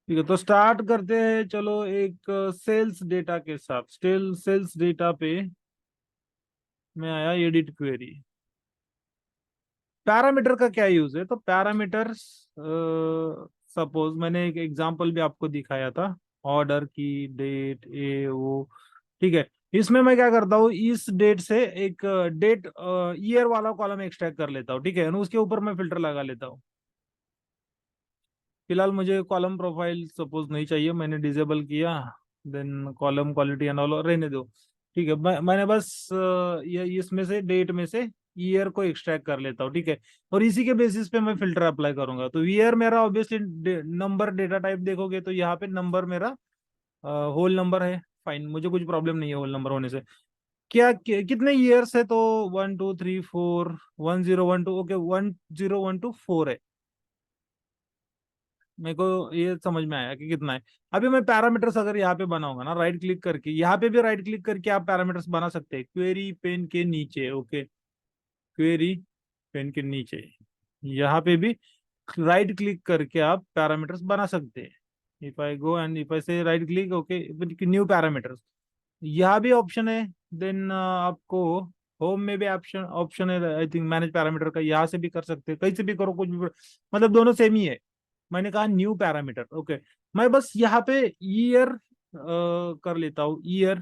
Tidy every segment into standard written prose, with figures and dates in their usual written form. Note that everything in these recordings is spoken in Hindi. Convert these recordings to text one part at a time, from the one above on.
ठीक है, तो स्टार्ट करते हैं। चलो एक सेल्स डेटा के साथ, सेल्स डेटा पे मैं आया एडिट क्वेरी। पैरामीटर का क्या यूज है? तो पैरामीटर्स, सपोज मैंने एक एग्जांपल भी आपको दिखाया था, ऑर्डर की डेट ए वो। ठीक है, इसमें मैं क्या करता हूँ, इस डेट से एक डेट ईयर वाला कॉलम एक्सट्रैक्ट कर लेता हूँ। ठीक है, और उसके ऊपर मैं फिल्टर लगा लेता हूँ। फिलहाल मुझे कॉलम प्रोफाइल सपोज नहीं चाहिए, मैंने डिसेबल किया। Then column quality and all रहने दो। ठीक है, मैंने बस ये इसमें से डेट में से ईयर को एक्सट्रैक्ट कर लेता हूँ। ठीक है, और इसी के बेसिस पे मैं फिल्टर अप्लाई करूंगा। तो ईयर मेरा ऑब्वियसली नंबर डेटा टाइप देखोगे तो यहाँ पे नंबर मेरा होल नंबर है। फाइन, मुझे कुछ प्रॉब्लम नहीं है होल नंबर होने से। कितने ईयर्स है? तो 1 2 3 4, 1012, ओके 1012 4 है। मेरे को ये समझ में आया कि कितना है। अभी मैं पैरामीटर्स अगर यहाँ पे बनाऊंगा ना, राइट क्लिक करके, यहाँ पे भी राइट क्लिक करके आप पैरामीटर्स बना सकते हैं, क्वेरी पेन के नीचे। ओके, क्वेरी पेन के नीचे यहाँ पे भी राइट क्लिक करके आप पैरामीटर्स बना सकते हैं। If I go and if I say right click, okay new parameters, यहाँ भी ऑप्शन है। देन आपको होम में भी ऑप्शन ऑप्शन है, आई थिंक मैनेज पैरामीटर का, यहाँ से भी कर सकते हैं, कहीं से भी करो, कुछ भी मतलब दोनों सेम ही है। मैंने कहा न्यू पैरामीटर। ओके, मैं बस यहाँ पे ईयर कर लेता हूँ। ईयर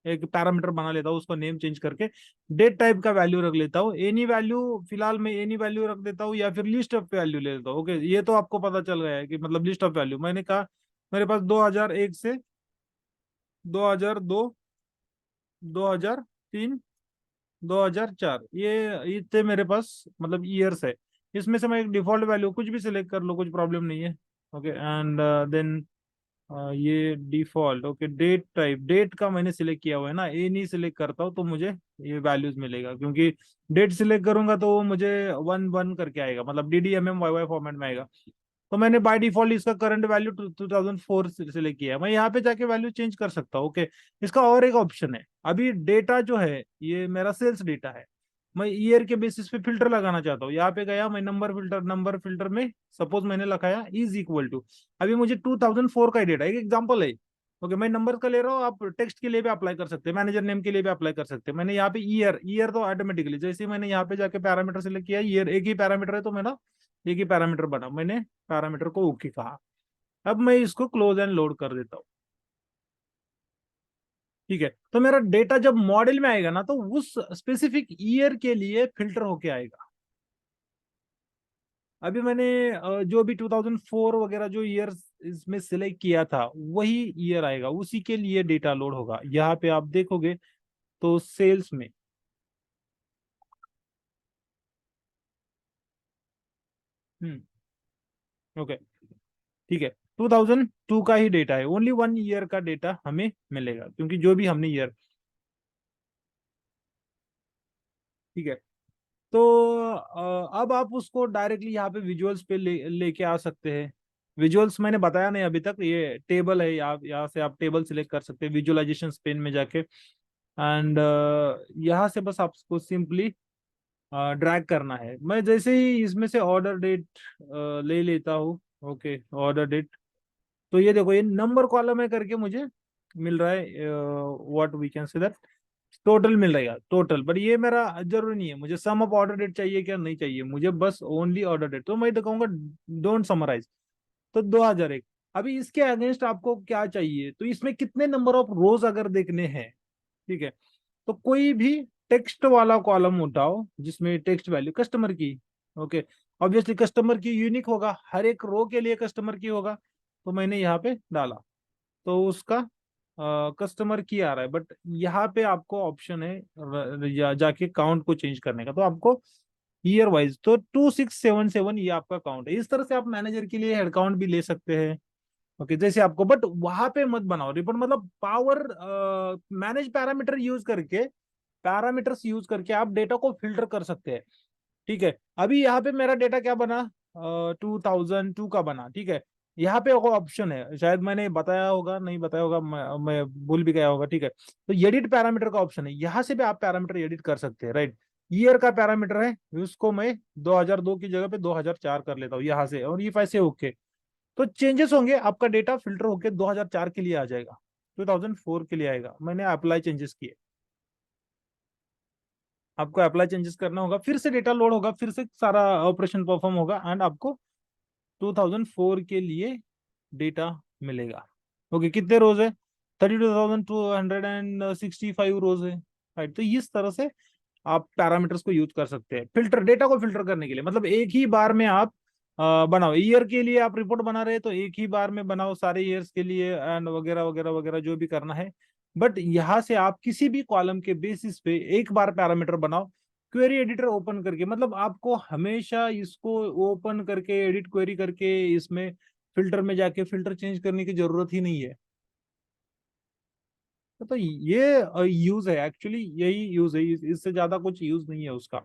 एक पैरामीटर बना लेता हूँ, उसको नेम चेंज करके डेट टाइप का वैल्यू रख लेता हूँ। एनी वैल्यू, फिलहाल मैं एनी वैल्यू रख देता हूँ, या फिर लिस्ट ऑफ वैल्यू ले लेता हूँ। ओके, ये तो आपको पता चल गया है कि मतलब लिस्ट ऑफ वैल्यू। मैंने कहा मेरे पास 2001 से 2002, 2003, 2004, ये थे मेरे पास मतलब ईयर्स है। इसमें से मैं एक डिफॉल्ट वैल्यू कुछ भी सिलेक्ट कर लो, कुछ प्रॉब्लम नहीं है। ओके, एंड देन ये default. Okay, date type, date का मैंने सिलेक्ट किया हुआ है ना, ए नहीं सिलेक्ट करता हूँ तो मुझे ये वैल्यूज मिलेगा, क्योंकि डेट सिलेक्ट करूंगा तो वो मुझे 1 1 करके आएगा, मतलब DDMM YY फॉर्मेट में आएगा। तो मैंने बाय डिफॉल्ट इसका करंट वैल्यू 2004 सिलेक्ट किया है। मैं यहाँ पे जाके वैल्यू चेंज कर सकता हूँ। ओके, इसका और एक ऑप्शन है। अभी डेटा जो है ये मेरा सेल्स डेटा है, मैं ईयर के बेसिस पे फिल्टर लगाना चाहता हूँ। यहाँ पे गया मैं, नंबर फिल्टर में सपोज मैंने लगाया इज इक्वल टू, अभी मुझे 2004 का ही डेटा, एक एग्जांपल है। ओके, मैं नंबर का ले रहा हूँ, आप टेक्स्ट के लिए भी अप्लाई कर सकते हैं, मैनेजर नेम के लिए भी अप्लाई कर सकते हैं। मैंने यहाँ पे ईयर, ईयर तो ऑटोमेटिकली जैसे ही मैंने यहाँ पे जाके पैरामीटर सेलेक्ट किया, ईयर एक ही पैरामीटर है तो मेरा एक ही पैरामीटर बना, मैंने पैरामीटर को ओके कहा। अब मैं इसको क्लोज एंड लोड कर देता हूँ। ठीक है, तो मेरा डेटा जब मॉडल में आएगा ना, तो उस स्पेसिफिक ईयर के लिए फिल्टर होके आएगा। अभी मैंने जो भी 2004 वगैरह जो ईयर इसमें सिलेक्ट किया था, वही ईयर आएगा, उसी के लिए डेटा लोड होगा। यहाँ पे आप देखोगे तो सेल्स में, ओके ठीक है, 2002 का ही डेटा है, ओनली 1 ईयर का डेटा हमें मिलेगा, क्योंकि जो भी हमने ईयर। ठीक है, तो अब आप उसको डायरेक्टली यहाँ पे विजुअल्स पे लेके आ सकते हैं। विजुअल्स मैंने बताया नहीं अभी तक, ये टेबल है, यहाँ से आप टेबल सिलेक्ट कर सकते हैं विजुअलाइजेशन पेन में जाके। एंड यहाँ से बस आपको सिंपली ड्रैग करना है। मैं जैसे ही इसमें से ऑर्डर डेट ले लेता हूँ। ओके, ऑर्डर डेट, तो ये देखो ये नंबर कॉलम है करके मुझे मिल रहा है, what we can say that total मिल रहेगा, टोटल। बट ये मेरा जरूरी नहीं है, मुझे सम ऑफ ऑर्डर डेट चाहिए क्या, नहीं चाहिए मुझे, बस ओनली ऑर्डर डेट। तो मैं तो कहूंगा डोंट समराइज, तो 2001। अभी इसके अगेंस्ट आपको क्या चाहिए, तो इसमें कितने नंबर ऑफ रोज अगर देखने हैं, ठीक है, तो कोई भी टेक्स्ट वाला कॉलम उठाओ जिसमें टेक्स्ट वैल्यू कस्टमर की। ओके, ऑब्वियसली कस्टमर की यूनिक होगा, हर एक रो के लिए कस्टमर की होगा, तो मैंने यहाँ पे डाला, तो उसका कस्टमर की आ रहा है। बट यहाँ पे आपको ऑप्शन है जाके काउंट को चेंज करने का, तो आपको ईयर वाइज तो 2677 ये आपका काउंट है। इस तरह से आप मैनेजर के लिए हेड काउंट भी ले सकते हैं। ओके, जैसे आपको, बट वहां पे मत बनाओ रिपोर्ट, मतलब पावर मैनेज पैरामीटर यूज करके, पैरामीटर्स यूज करके आप डेटा को फिल्टर कर सकते हैं। ठीक है, अभी यहाँ पे मेरा डेटा क्या बना, 2002 का बना। ठीक है, यहाँ पे ऑप्शन है, शायद मैंने बताया होगा, नहीं बताया होगा, मैं भूल भी गया होगा। ठीक है, तो एडिट पैरामीटर का ऑप्शन है, यहाँ से भी आप पैरामीटर एडिट कर सकते हैं। राइट, ईयर का पैरामीटर है, उसको मैं 2002 की जगह पे 2004 कर लेता हूँ यहाँ से, और ये पैसे ओके। तो चेंजेस होंगे, आपका डेटा फिल्टर होके 2004 के लिए आ जाएगा, 2004 के लिए आएगा। मैंने अप्लाई चेंजेस किए, आपको अप्लाई चेंजेस करना होगा, फिर से डेटा लोड होगा, फिर से सारा ऑपरेशन परफॉर्म होगा एंड आपको 2004 के लिए डेटा मिलेगा। ओके, कितने रोज है? 32,265 रोज है, राइट। तो इस तरह से आप पैरामीटर्स को यूज कर सकते हैं फिल्टर, डेटा को फिल्टर करने के लिए। मतलब एक ही बार में आप बनाओ, ईयर के लिए आप रिपोर्ट बना रहे हैं तो एक ही बार में बनाओ सारे ईयर्स के लिए एंड वगैरह वगैरह वगैरह जो भी करना है। बट यहाँ से आप किसी भी कॉलम के बेसिस पे एक बार पैरामीटर बनाओ, क्वेरी एडिटर ओपन करके। मतलब आपको हमेशा इसको ओपन करके एडिट क्वेरी करके इसमें फिल्टर में जाके फिल्टर चेंज करने की जरूरत ही नहीं है। तो ये यूज है एक्चुअली, यही यूज है, इससे ज्यादा कुछ यूज नहीं है उसका।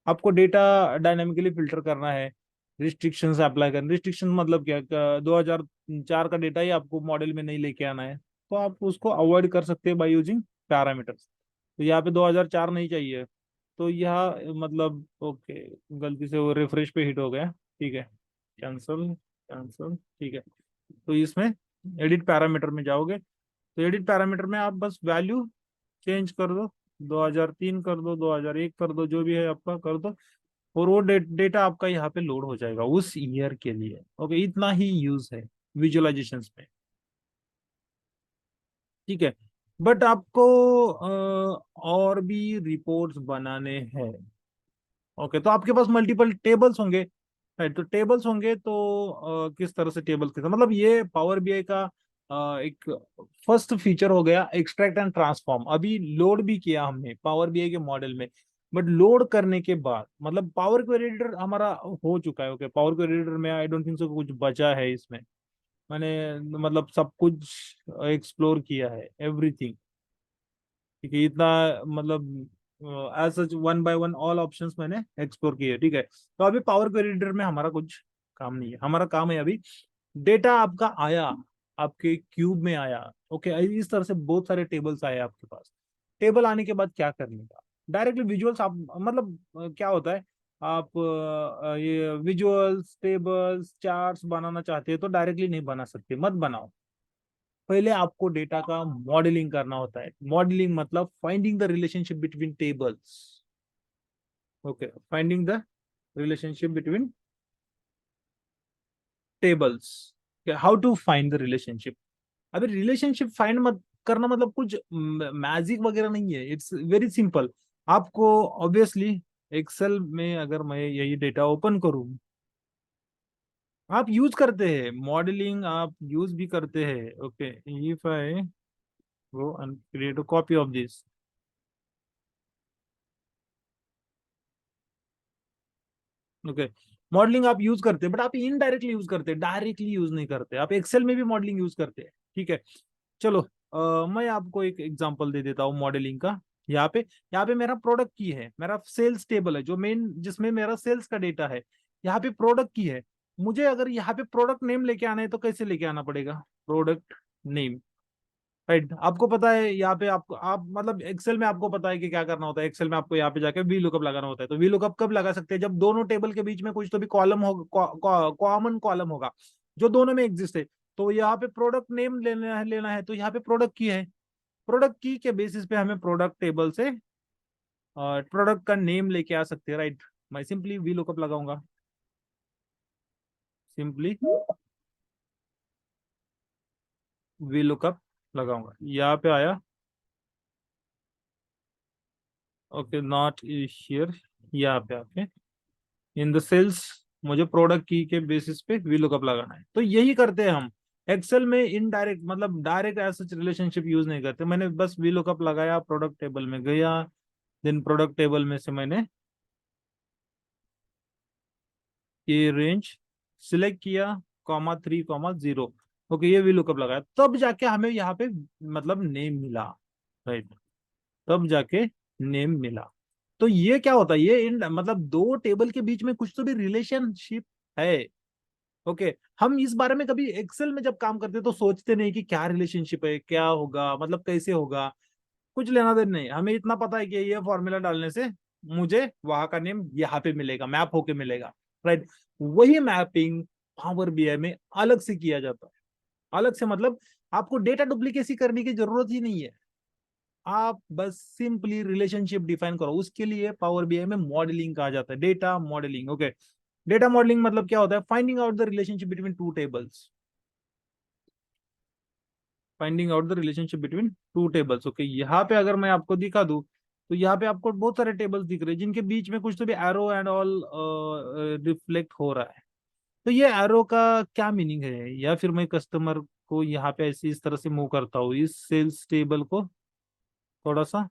आपको डेटा डायनामिकली फिल्टर करना है, रिस्ट्रिक्शंस अप्लाई करना। रिस्ट्रिक्शन मतलब क्या, 2004 का डेटा ही आपको मॉडल में नहीं लेके आना है, तो आप उसको अवॉइड कर सकते हैं बाय यूजिंग पैरामीटर्स। तो यहाँ पे 2004 नहीं चाहिए, तो यह मतलब ओके, गलती से वो रिफ्रेश पे हिट हो गया, ठीक है, कैंसल कैंसल, ठीक है। तो इसमें एडिट पैरामीटर में जाओगे, तो एडिट पैरामीटर में आप बस वैल्यू चेंज कर दो, 2003 कर दो, 2001 कर दो, जो भी है आपका कर दो, और वो डेटा आपका यहाँ पे लोड हो जाएगा उस ईयर के लिए। ओके, इतना ही यूज है विजुअलाइजेशंस में, ठीक है। बट आपको और भी रिपोर्ट्स बनाने हैं। ओके, तो आपके पास मल्टीपल टेबल्स होंगे, राइट। तो टेबल्स होंगे तो किस तरह से टेबल्स के साथ, मतलब ये पावर बीआई का एक फर्स्ट फीचर हो गया, एक्सट्रैक्ट एंड ट्रांसफॉर्म। अभी लोड भी किया हमने पावर बीआई के मॉडल में, बट लोड करने के बाद मतलब पावर क्वेरी एडिटर हमारा हो चुका है। ओके, पावर क्वेरी एडिटर में आई डोंट थिंक सो कुछ बचा है इसमें, मैंने मतलब सब कुछ एक्सप्लोर किया है, एवरीथिंग, ठीक है। इतना मतलब as such one by one all options मैंने एक्सप्लोर किए, ठीक है। तो अभी पावर क्वेरी एडिटर में हमारा कुछ काम नहीं है, हमारा काम है अभी डेटा आपका आया, आपके क्यूब में आया। ओके, इस तरह से बहुत सारे टेबल्स आए आपके पास। टेबल आने के बाद क्या करने का, डायरेक्टली विजुअल्स आप मतलब क्या होता है, आप ये विजुअल्स टेबल्स चार्ट्स बनाना चाहते हैं तो डायरेक्टली नहीं बना सकते, मत बनाओ। पहले आपको डेटा का मॉडलिंग करना होता है। मॉडलिंग मतलब finding the relationship between tables. Okay, finding the relationship between tables, how to find the relationship. अभी रिलेशनशिप फाइंड मत करना मतलब कुछ मैजिक वगैरह नहीं है, इट्स वेरी सिंपल। आपको ऑब्वियसली एक्सेल में अगर मैं यही डेटा ओपन करूं, आप यूज करते हैं मॉडलिंग, आप यूज भी करते हैं। Okay, if I go and create a copy of this. Okay, modelling आप यूज करते हैं, बट आप इनडायरेक्टली यूज करते हैं, डायरेक्टली यूज नहीं करते। आप एक्सेल में भी मॉडलिंग यूज करते हैं, ठीक है। चलो मैं आपको एक एग्जांपल दे देता हूँ मॉडलिंग का। यहाँ पे मेरा प्रोडक्ट की है, मेरा सेल्स टेबल है जो मेन, जिसमें मेरा सेल्स का डेटा है। यहाँ पे प्रोडक्ट की है, मुझे अगर यहाँ पे प्रोडक्ट नेम लेके आना है तो कैसे लेके आना पड़ेगा, प्रोडक्ट नेम, राइट। आपको पता है यहाँ पे आपको, आप मतलब एक्सेल में आपको पता है कि क्या करना होता है। एक्सेल में आपको यहाँ पे जाके वी लुकअप लगाना होता है। तो वी लुकअप कब लगा सकते हैं, जब दोनों टेबल के बीच में कुछ तो भी कॉलम होगा, कॉमन कॉलम होगा जो दोनों में एग्जिस्ट है। तो यहाँ पे प्रोडक्ट नेम लेना है तो यहाँ पे प्रोडक्ट की है, प्रोडक्ट की के बेसिस पे हमें प्रोडक्ट टेबल से प्रोडक्ट का नेम लेके आ सकते हैं, राइट। मैं सिंपली वी लुकअप लगाऊंगा, सिंपली वी लुकअप लगाऊंगा, यहाँ पे आया। ओके, नॉट हियर, यहाँ पे आके इन द सेल्स मुझे प्रोडक्ट की के बेसिस पे वी लुकअप लगाना है। तो यही करते हैं हम एक्सेल में, इनडायरेक्ट मतलब direct as such relationship use नहीं करते। मैंने बस वी लुकअप लगाया, प्रोडक्ट टेबल में गया, देन प्रोडक्ट टेबल में से मैंने ये रेंज सिलेक्ट किया, कॉमा 3 कॉमा 0। ओके, ये वी लुकअप लगाया, तब जाके हमें यहाँ पे मतलब नेम मिला, राइट। तब जाके नेम मिला। तो ये क्या होता है, ये इन मतलब दो टेबल के बीच में कुछ तो भी रिलेशनशिप है। ओके, हम इस बारे में कभी एक्सेल में जब काम करते हैं तो सोचते नहीं कि क्या रिलेशनशिप है, क्या होगा, मतलब कैसे होगा, कुछ लेना देना नहीं। हमें इतना पता है कि ये फॉर्मूला डालने से मुझे वहां का नेम यहाँ पे मिलेगा, मैप होके मिलेगा, राइट। वही मैपिंग पावर बीआई में अलग से किया जाता है। अलग से मतलब आपको डेटा डुप्लीकेसी करने की जरूरत ही नहीं है। आप बस सिंपली रिलेशनशिप डिफाइन करो, उसके लिए पावर बीआई में मॉडलिंग कहा जाता है, data modelling. Okay, data modelling मतलब क्या होता है? Finding out the relationship between two tables. Finding out the relationship between two tables. Okay, यहाँ पे अगर मैं आपको दिखा दूं तो यहाँ पे आपको बहुत सारे टेबल्स दिख रहे हैं जिनके बीच में कुछ तो भी एरो एंड ऑल रिफ्लेक्ट हो रहा है। तो ये एरो का क्या मीनिंग है? या फिर मैं कस्टमर को यहाँ पे ऐसे इस तरह से मूव करता हूँ, इस सेल्स टेबल को थोड़ा सा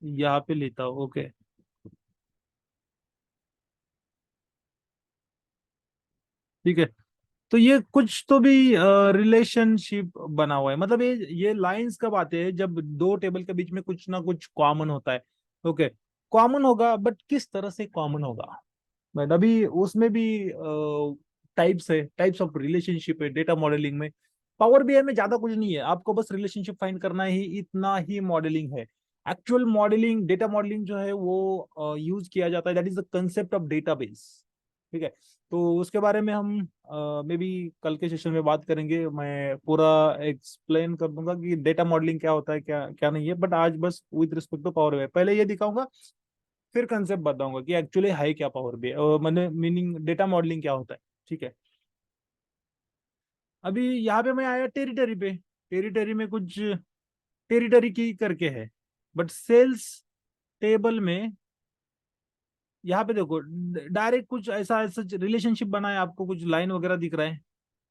यहाँ पे लेता हूँ। ओके, ठीक है। तो ये कुछ तो भी रिलेशनशिप बना हुआ है, मतलब ये लाइंस कब आते हैं? जब दो टेबल के बीच में कुछ ना कुछ कॉमन होता है। ओके, कॉमन होगा, बट किस तरह से कॉमन होगा? बट अभी उसमें भी टाइप्स है, टाइप्स ऑफ रिलेशनशिप है डेटा मॉडलिंग में। पावर बीआई में ज्यादा कुछ नहीं है, आपको बस रिलेशनशिप फाइंड करना ही, इतना ही मॉडलिंग है। एक्चुअल मॉडलिंग, डेटा मॉडलिंग जो है वो यूज किया जाता है, that is the concept of database. ठीक है, तो उसके बारे में हम मे बी कल के सेशन में बात करेंगे। मैं पूरा एक्सप्लेन कर दूंगा कि डेटा मॉडलिंग क्या होता है, क्या क्या नहीं है। बट आज बस with respect to power BI पहले ये दिखाऊंगा, फिर कंसेप्ट बताऊंगा कि एक्चुअली है क्या पावर बीआई, मैंने मीनिंग डेटा मॉडलिंग क्या होता है। ठीक है, अभी यहाँ पे मैं आया टेरिटरी पे। टेरिटरी में कुछ टेरिटरी की करके है, बट सेल्स टेबल में यहाँ पे देखो डायरेक्ट कुछ ऐसा ऐसा रिलेशनशिप बना है, आपको कुछ लाइन वगैरह दिख रहा है।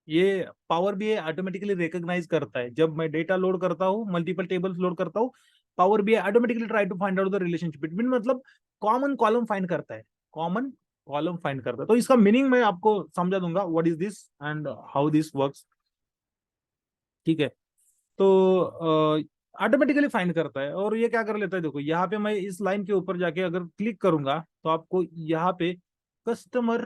ये पावर बीआई ऑटोमेटिकली रिकॉग्नाइज करता है, जब मैं डेटा लोड करता हूँ, मल्टीपल टेबल्स लोड करता हूँ, power BI automatically try to find out the relationship between, मतलब कॉमन कॉलम फाइंड करता है। कॉमन कॉलम फाइंड करता है, तो इसका मीनिंग मैं आपको समझा दूंगा, what is this and how this works. ठीक है, तो ऑटोमेटिकली फाइंड करता है। और ये क्या कर लेता है, देखो यहाँ पे मैं इस लाइन के ऊपर जाके अगर क्लिक करूंगा तो आपको यहाँ पे कस्टमर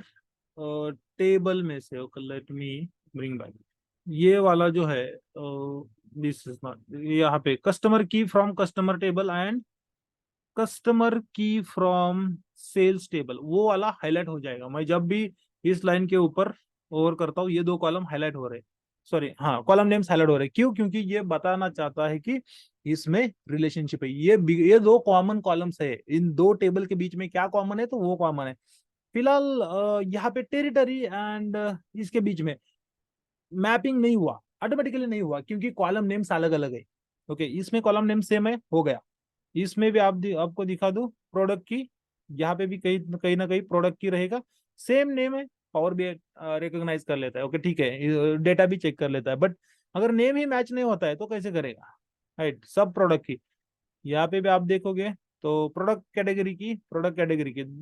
टेबल में से, लेट मी ब्रिंग बैक, ये वाला जो है दिस इज नॉट, यहाँ पे कस्टमर की from customer table and customer की फ्रॉम सेल्स टेबल, वो वाला हाईलाइट हो जाएगा। मैं जब भी इस लाइन के ऊपर ओवर करता हूँ, ये दो कॉलम हाईलाइट हो रहे हैं। सॉरी, हाँ, कॉलम नेम्स हाईलाइट हो रहे हैं। क्यों? क्योंकि ये बताना चाहता है कि इसमें रिलेशनशिप है। ये दो कॉमन कॉलम्स है, इन दो टेबल के बीच में क्या कॉमन है, तो वो कॉमन है। फिलहाल यहाँ पे टेरिटरी एंड इसके बीच में मैपिंग नहीं हुआ, ऑटोमेटिकली नहीं हुआ, क्योंकि कॉलम नेम्स अलग अलग है। ओके, इसमें कॉलम नेम सेम है, हो गया। इसमें भी आपको दिखा दूं प्रोडक्ट की, यहाँ पे भी कहीं कहीं ना कहीं प्रोडक्ट की रहेगा, सेम नेम है, पावर भी रिकॉग्नाइज कर लेता है। ओके, ठीक है, डेटा भी चेक कर लेता है। बट अगर नेम ही मैच नहीं होता है तो कैसे करेगा? राइट, सब प्रोडक्ट की, यहाँ पे भी आप देखोगे तो प्रोडक्ट कैटेगरी की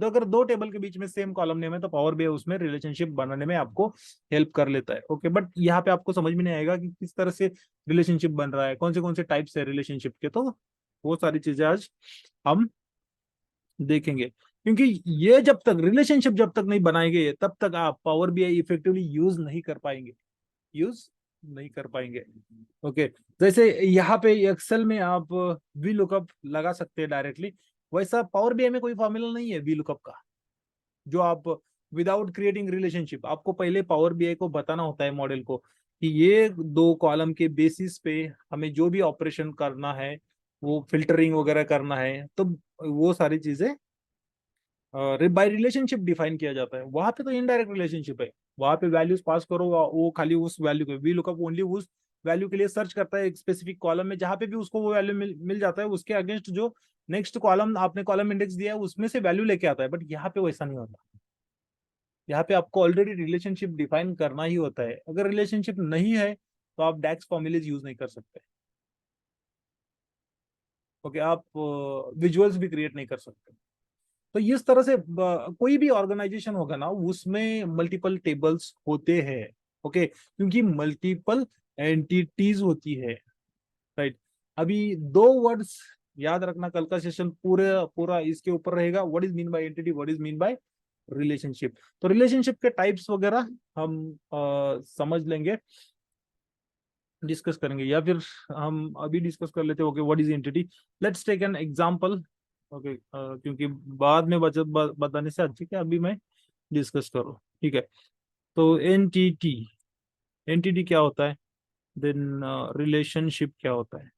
अगर दो टेबल के बीच में सेम कॉलम नेम है तो पावर भी उसमें रिलेशनशिप बनाने में आपको हेल्प कर लेता है। ओके, बट यहाँ पे आपको समझ में नहीं आएगा कि किस तरह से रिलेशनशिप बन रहा है, कौन से टाइप्स है रिलेशनशिप के। तो वो सारी चीजें आज हम देखेंगे, क्योंकि ये जब तक नहीं बनाएंगे तब तक आप पावर बीआई इफेक्टिवली यूज नहीं कर पाएंगे। ओके, जैसे यहाँ पे एक्सेल में आप वी लुकअप लगा सकते हैं डायरेक्टली, वैसा पावर बीआई में कोई फॉर्मूला नहीं है वी लुकअप का, जो आप विदाउट क्रिएटिंग रिलेशनशिप, आपको पहले पावर बीआई को बताना होता है मॉडल को कि ये दो कॉलम के बेसिस पे हमें जो भी ऑपरेशन करना है, वो फिल्टरिंग वगैरह करना है, तो वो सारी चीजें बाय रिलेशनशिप डिफाइन किया जाता है। वहां पे तो इनडायरेक्ट रिलेशनशिप है, वहां पे वैल्यूज पास करो, वो खाली उस वैल्यू को, वी लुकअप ओनली उस वैल्यू के लिए सर्च करता है एक स्पेसिफिक कॉलम में, जहां पे भी उसको वो वैल्यू मिल जाता है, उसके अगेंस्ट जो नेक्स्ट कॉलम आपने कॉलम इंडेक्स दिया है उसमें से वैल्यू लेके आता है। बट यहाँ पे वैसा नहीं होता, यहाँ पे आपको ऑलरेडी रिलेशनशिप डिफाइन करना ही होता है। अगर रिलेशनशिप नहीं है तो आप डैक्स फॉर्मूलेज यूज नहीं कर सकते। ओके, आप विजुअल्स भी क्रिएट नहीं कर सकते। तो इस तरह से कोई भी ऑर्गेनाइजेशन होगा ना, उसमें मल्टीपल टेबल्स होते हैं। ओके, क्योंकि मल्टीपल एंटिटीज होती है। राइट, अभी दो वर्ड्स याद रखना, कल का सेशन पूरा पूरा इसके ऊपर रहेगा, what is mean by entity, what is mean by relationship. तो रिलेशनशिप के टाइप्स वगैरह हम समझ लेंगे, डिस्कस करेंगे, या फिर हम अभी डिस्कस कर लेते हैं। Okay, what is entity, let's take an example. Okay, क्योंकि बाद में बताने से अच्छा कि अभी मैं डिस्कस करूँ। ठीक है, तो एनटीटी, एनटीटी क्या होता है? देन रिलेशनशिप क्या होता है?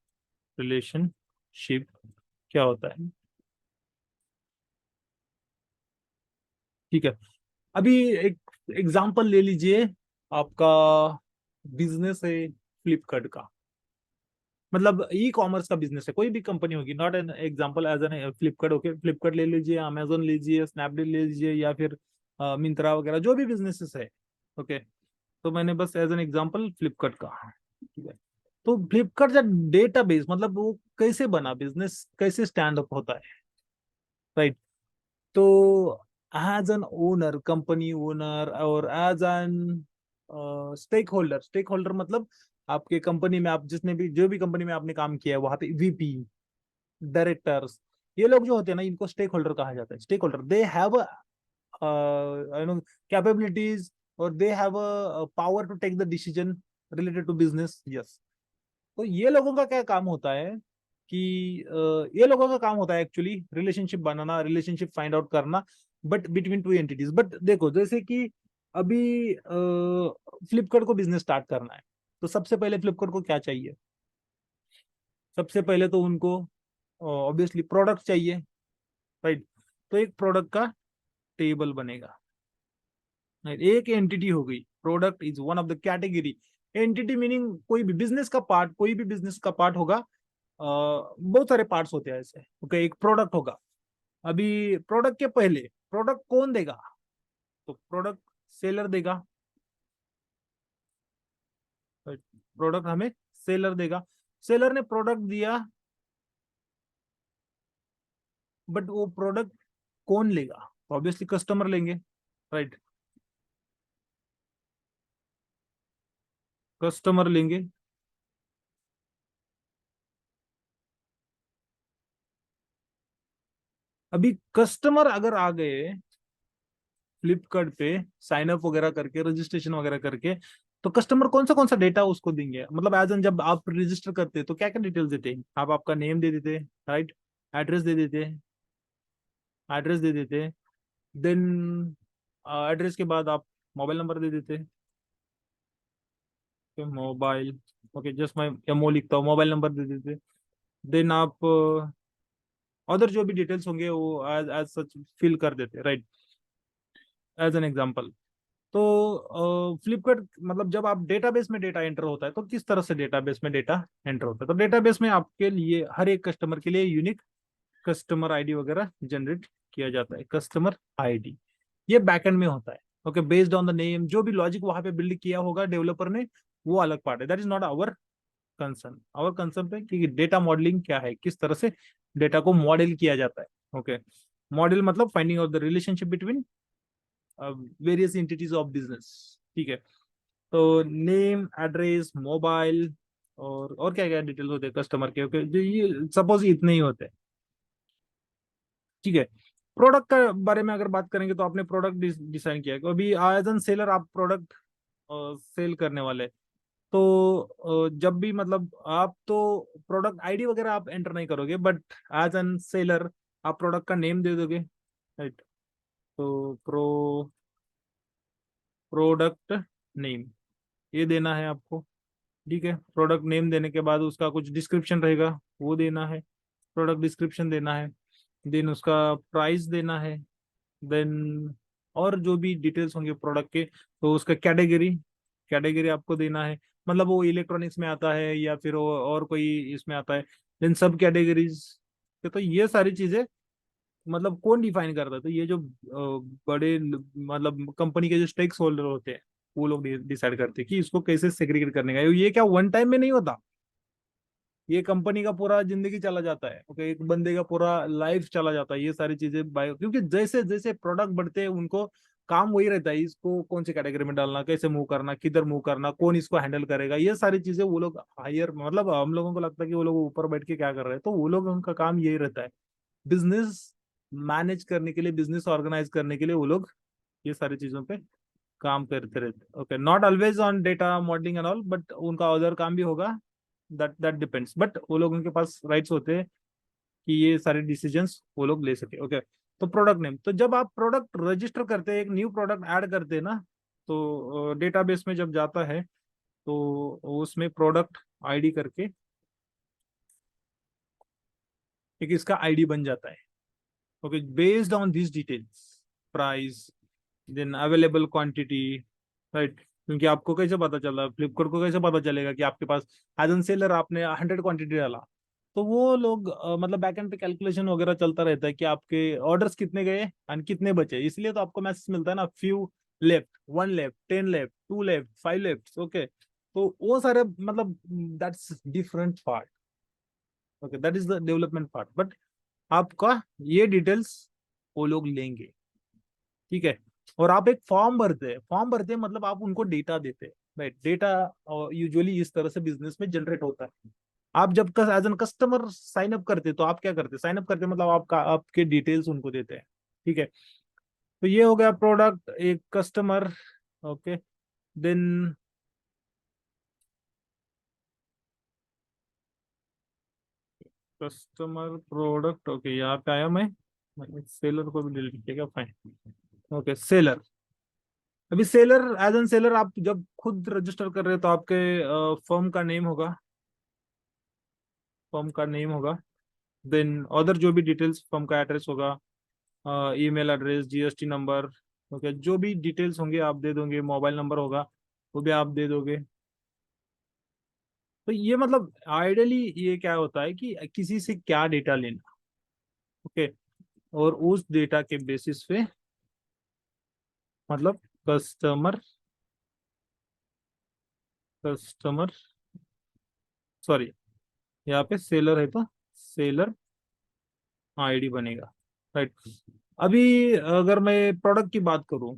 रिलेशनशिप क्या होता है? ठीक है। अभी एक एग्जांपल ले लीजिए, आपका बिजनेस है फ्लिपकार्ट का, मतलब ई कॉमर्स का बिजनेस है, कोई भी कंपनी होगी, not an example as an Flipkart. Okay, Flipkart ले लीजिए, अमेजोन लीजिए, स्नैपडील ले लीजिए, या फिर मिंत्रा वगैरह, जो भी बिजनेसेस है। ओके, तो मैंने बस एज एन एग्जांपल फ्लिपकार्ट का, ठीक है। तो फ्लिपकार्ट का डेटाबेस, मतलब वो कैसे बना, बिजनेस कैसे स्टैंड अप होता है, राइट? तो as an owner, company owner, और as an stake holder, stake holder मतलब आपके कंपनी में, आप जिसने भी, जो भी कंपनी में आपने काम किया है, वहां पे वीपी, डायरेक्टर्स, ये लोग जो होते हैं ना, इनको स्टेक होल्डर कहा जाता है। Stake holder, they have you know capabilities, और they have a power to take the decision related to business. Yes. तो ये लोगों का क्या काम होता है कि ये लोगों का काम होता है एक्चुअली रिलेशनशिप बनाना, रिलेशनशिप फाइंड आउट करना, but between two entities. But देखो, जैसे कि अभी फ्लिपकार्ट को बिजनेस स्टार्ट करना है, तो सबसे पहले फ्लिपकार्ट को क्या चाहिए? सबसे पहले तो उनको ऑब्वियसली प्रोडक्ट चाहिए, राइट? तो एक प्रोडक्ट का टेबल बनेगा, right? एक एंटिटी हो गई, product is one of the category. Entity meaning कोई भी बिजनेस का पार्ट, कोई भी बिजनेस का पार्ट होगा, बहुत सारे पार्ट्स होते हैं ऐसे। ओके, एक प्रोडक्ट होगा। अभी प्रोडक्ट के पहले प्रोडक्ट कौन देगा? तो प्रोडक्ट सेलर देगा, प्रोडक्ट हमें सेलर देगा। सेलर ने प्रोडक्ट दिया, बट वो प्रोडक्ट कौन लेगा? ऑब्वियसली कस्टमर लेंगे, राइट? कस्टमर लेंगे। अभी कस्टमर अगर आ गए फ्लिपकार्ट पे, साइन अप वगैरह करके, रजिस्ट्रेशन वगैरह करके, तो कस्टमर कौन सा डेटा उसको देंगे? मतलब एज एन, जब आप रजिस्टर करते तो क्या क्या डिटेल्स देते हैं आप? आपका नेम दे देते, राइट? एड्रेस दे देते, एड्रेस दे देते, देन एड्रेस के बाद आप मोबाइल नंबर दे देते, मोबाइल, ओके, जस्ट मैं एमओ लिखता हूँ, मोबाइल नंबर दे देते। देन आप अदर जो भी डिटेल्स होंगे वो एज एज सच फिल कर देते, राइट? As an example. तो फ्लिपकार्ट, मतलब जब आप डेटाबेस में डेटा एंटर होता है, तो किस तरह से डेटाबेस में डेटा एंटर होता है? तो डेटाबेस में आपके लिए, हर एक कस्टमर के लिए यूनिक कस्टमर आईडी वगैरह जनरेट किया जाता है। कस्टमर आईडी ये बैकएंड में होता है। Okay, based on the name, जो भी लॉजिक वहां पे बिल्ड किया होगा डेवलपर ने, वो अलग पार्ट है, that is not our concern. Our concern पे कि डेटा मॉडलिंग क्या है, किस तरह से डेटा को मॉडल किया जाता है। ओके, मॉडल मतलब finding out the relationship between various entities of business, ठीक है। तो नेम, एड्रेस, मोबाइल, और क्या क्या डिटेल्स होते हैं कस्टमर के? ओके, जो ये सपोज इतने ही होते हैं, ठीक है। प्रोडक्ट का बारे में अगर बात करेंगे, तो आपने प्रोडक्ट डिसाइन किया है। अभी एज एन सेलर आप प्रोडक्ट सेल करने वाले, तो जब भी, मतलब आप तो प्रोडक्ट आईडी वगैरह आप एंटर नहीं करोगे, बट एज एन सेलर आप प्रोडक्ट का नेम दे दोगे, राइट? तो प्रोडक्ट नेम ये देना है आपको, ठीक है। प्रोडक्ट नेम देने के बाद उसका कुछ डिस्क्रिप्शन रहेगा, वो देना है, प्रोडक्ट डिस्क्रिप्शन देना है। देन उसका प्राइस देना है। देन और जो भी डिटेल्स होंगे प्रोडक्ट के, तो उसका कैटेगरी, कैटेगरी आपको देना है, मतलब वो इलेक्ट्रॉनिक्स में आता है या फिर वो और कोई इसमें आता है। देन सब कैटेगरीज, तो ये सारी चीजें मतलब कौन डिफाइन करता है? तो ये जो बड़े मतलब कंपनी के जो स्टेक होल्डर होते हैं, वो लोग डिसाइड करते हैं कि इसको कैसे सेग्रीगेट करने का। ये क्या वन टाइम में नहीं होता, ये कंपनी का पूरा जिंदगी चला जाता है। ओके, एक बंदे का पूरा लाइफ चला जाता है, ये सारी चीजें बाय, क्योंकि जैसे जैसे प्रोडक्ट बढ़ते हैं, उनको काम वही रहता है, इसको कौन सी कैटेगरी में डालना, कैसे मूव करना, किधर मूव करना, कौन इसको हैंडल करेगा, ये सारी चीजें वो लोग हायर, मतलब हम लोगों को लगता है कि वो लोग ऊपर बैठ के क्या कर रहे हैं, तो वो लोग, उनका काम यही रहता है, बिजनेस मैनेज करने के लिए, बिजनेस ऑर्गेनाइज करने के लिए वो लोग ये सारी चीजों पे काम करते रहते। Okay, not always on data modelling and all, but उनका अदर काम भी होगा, दैट दैट डिपेंड्स, बट वो लोग, उनके पास राइट्स होते हैं कि ये सारे डिसीजंस वो लोग ले सके। ओके, तो प्रोडक्ट नेम, तो जब आप प्रोडक्ट रजिस्टर करते हैं, एक न्यू प्रोडक्ट ऐड करते हैं ना, तो डेटाबेस में जब जाता है तो उसमें प्रोडक्ट आईडी करके एक इसका आईडी बन जाता है। Okay, based on this details, price, then available quantity, right. क्योंकि आपको कैसे पता चला, फ्लिपकार्ट को कैसे पता चलेगा कि आपके पास एज एन सेलर आपने 100 क्वांटिटी डाला। तो वो लोग मतलब बैकएंड पे कैलकुलेशन वगैरह चलता रहता है कि आपके ऑर्डर्स कितने गए एंड कितने बचे, इसलिए तो आपको मैसेज मिलता है ना, few left, 1 left, 10 left, 2 left, 5 left. Okay, तो वो सारे मतलब that's different part. Okay, that is the development part, but आपका ये डिटेल्स वो लोग लेंगे, ठीक है। और आप एक फॉर्म भरते हैं, फॉर्म भरते हैं मतलब आप उनको डेटा देते हैं, राइट। डेटा यूजुअली इस तरह से बिजनेस में जनरेट होता है। आप जब as an customer sign up करते तो आप क्या करते, साइन अप करते मतलब आपका आपके डिटेल्स उनको देते हैं, ठीक है। तो ये हो गया प्रोडक्ट, एक customer. Okay, then customer product. Okay, यहाँ पे आया मैं सेलर को भी डिलीट किया, फाइन। Okay, seller. अभी सेलर, एज एन सेलर आप जब खुद रजिस्टर कर रहे हो तो आपके फर्म का नेम होगा, फर्म का नेम होगा। देन अदर जो भी डिटेल्स, फर्म का एड्रेस होगा, email address, GST number. Okay, जो भी डिटेल्स होंगे आप दे दोगे, मोबाइल नंबर होगा वो भी आप दे दोगे। तो ये मतलब आइडियली ये क्या होता है कि किसी से क्या डेटा लेना, ओके, और उस डेटा के बेसिस पे मतलब कस्टमर, कस्टमर सॉरी, यहाँ पे सेलर है तो सेलर आईडी बनेगा, राइट। अभी अगर मैं प्रोडक्ट की बात करूं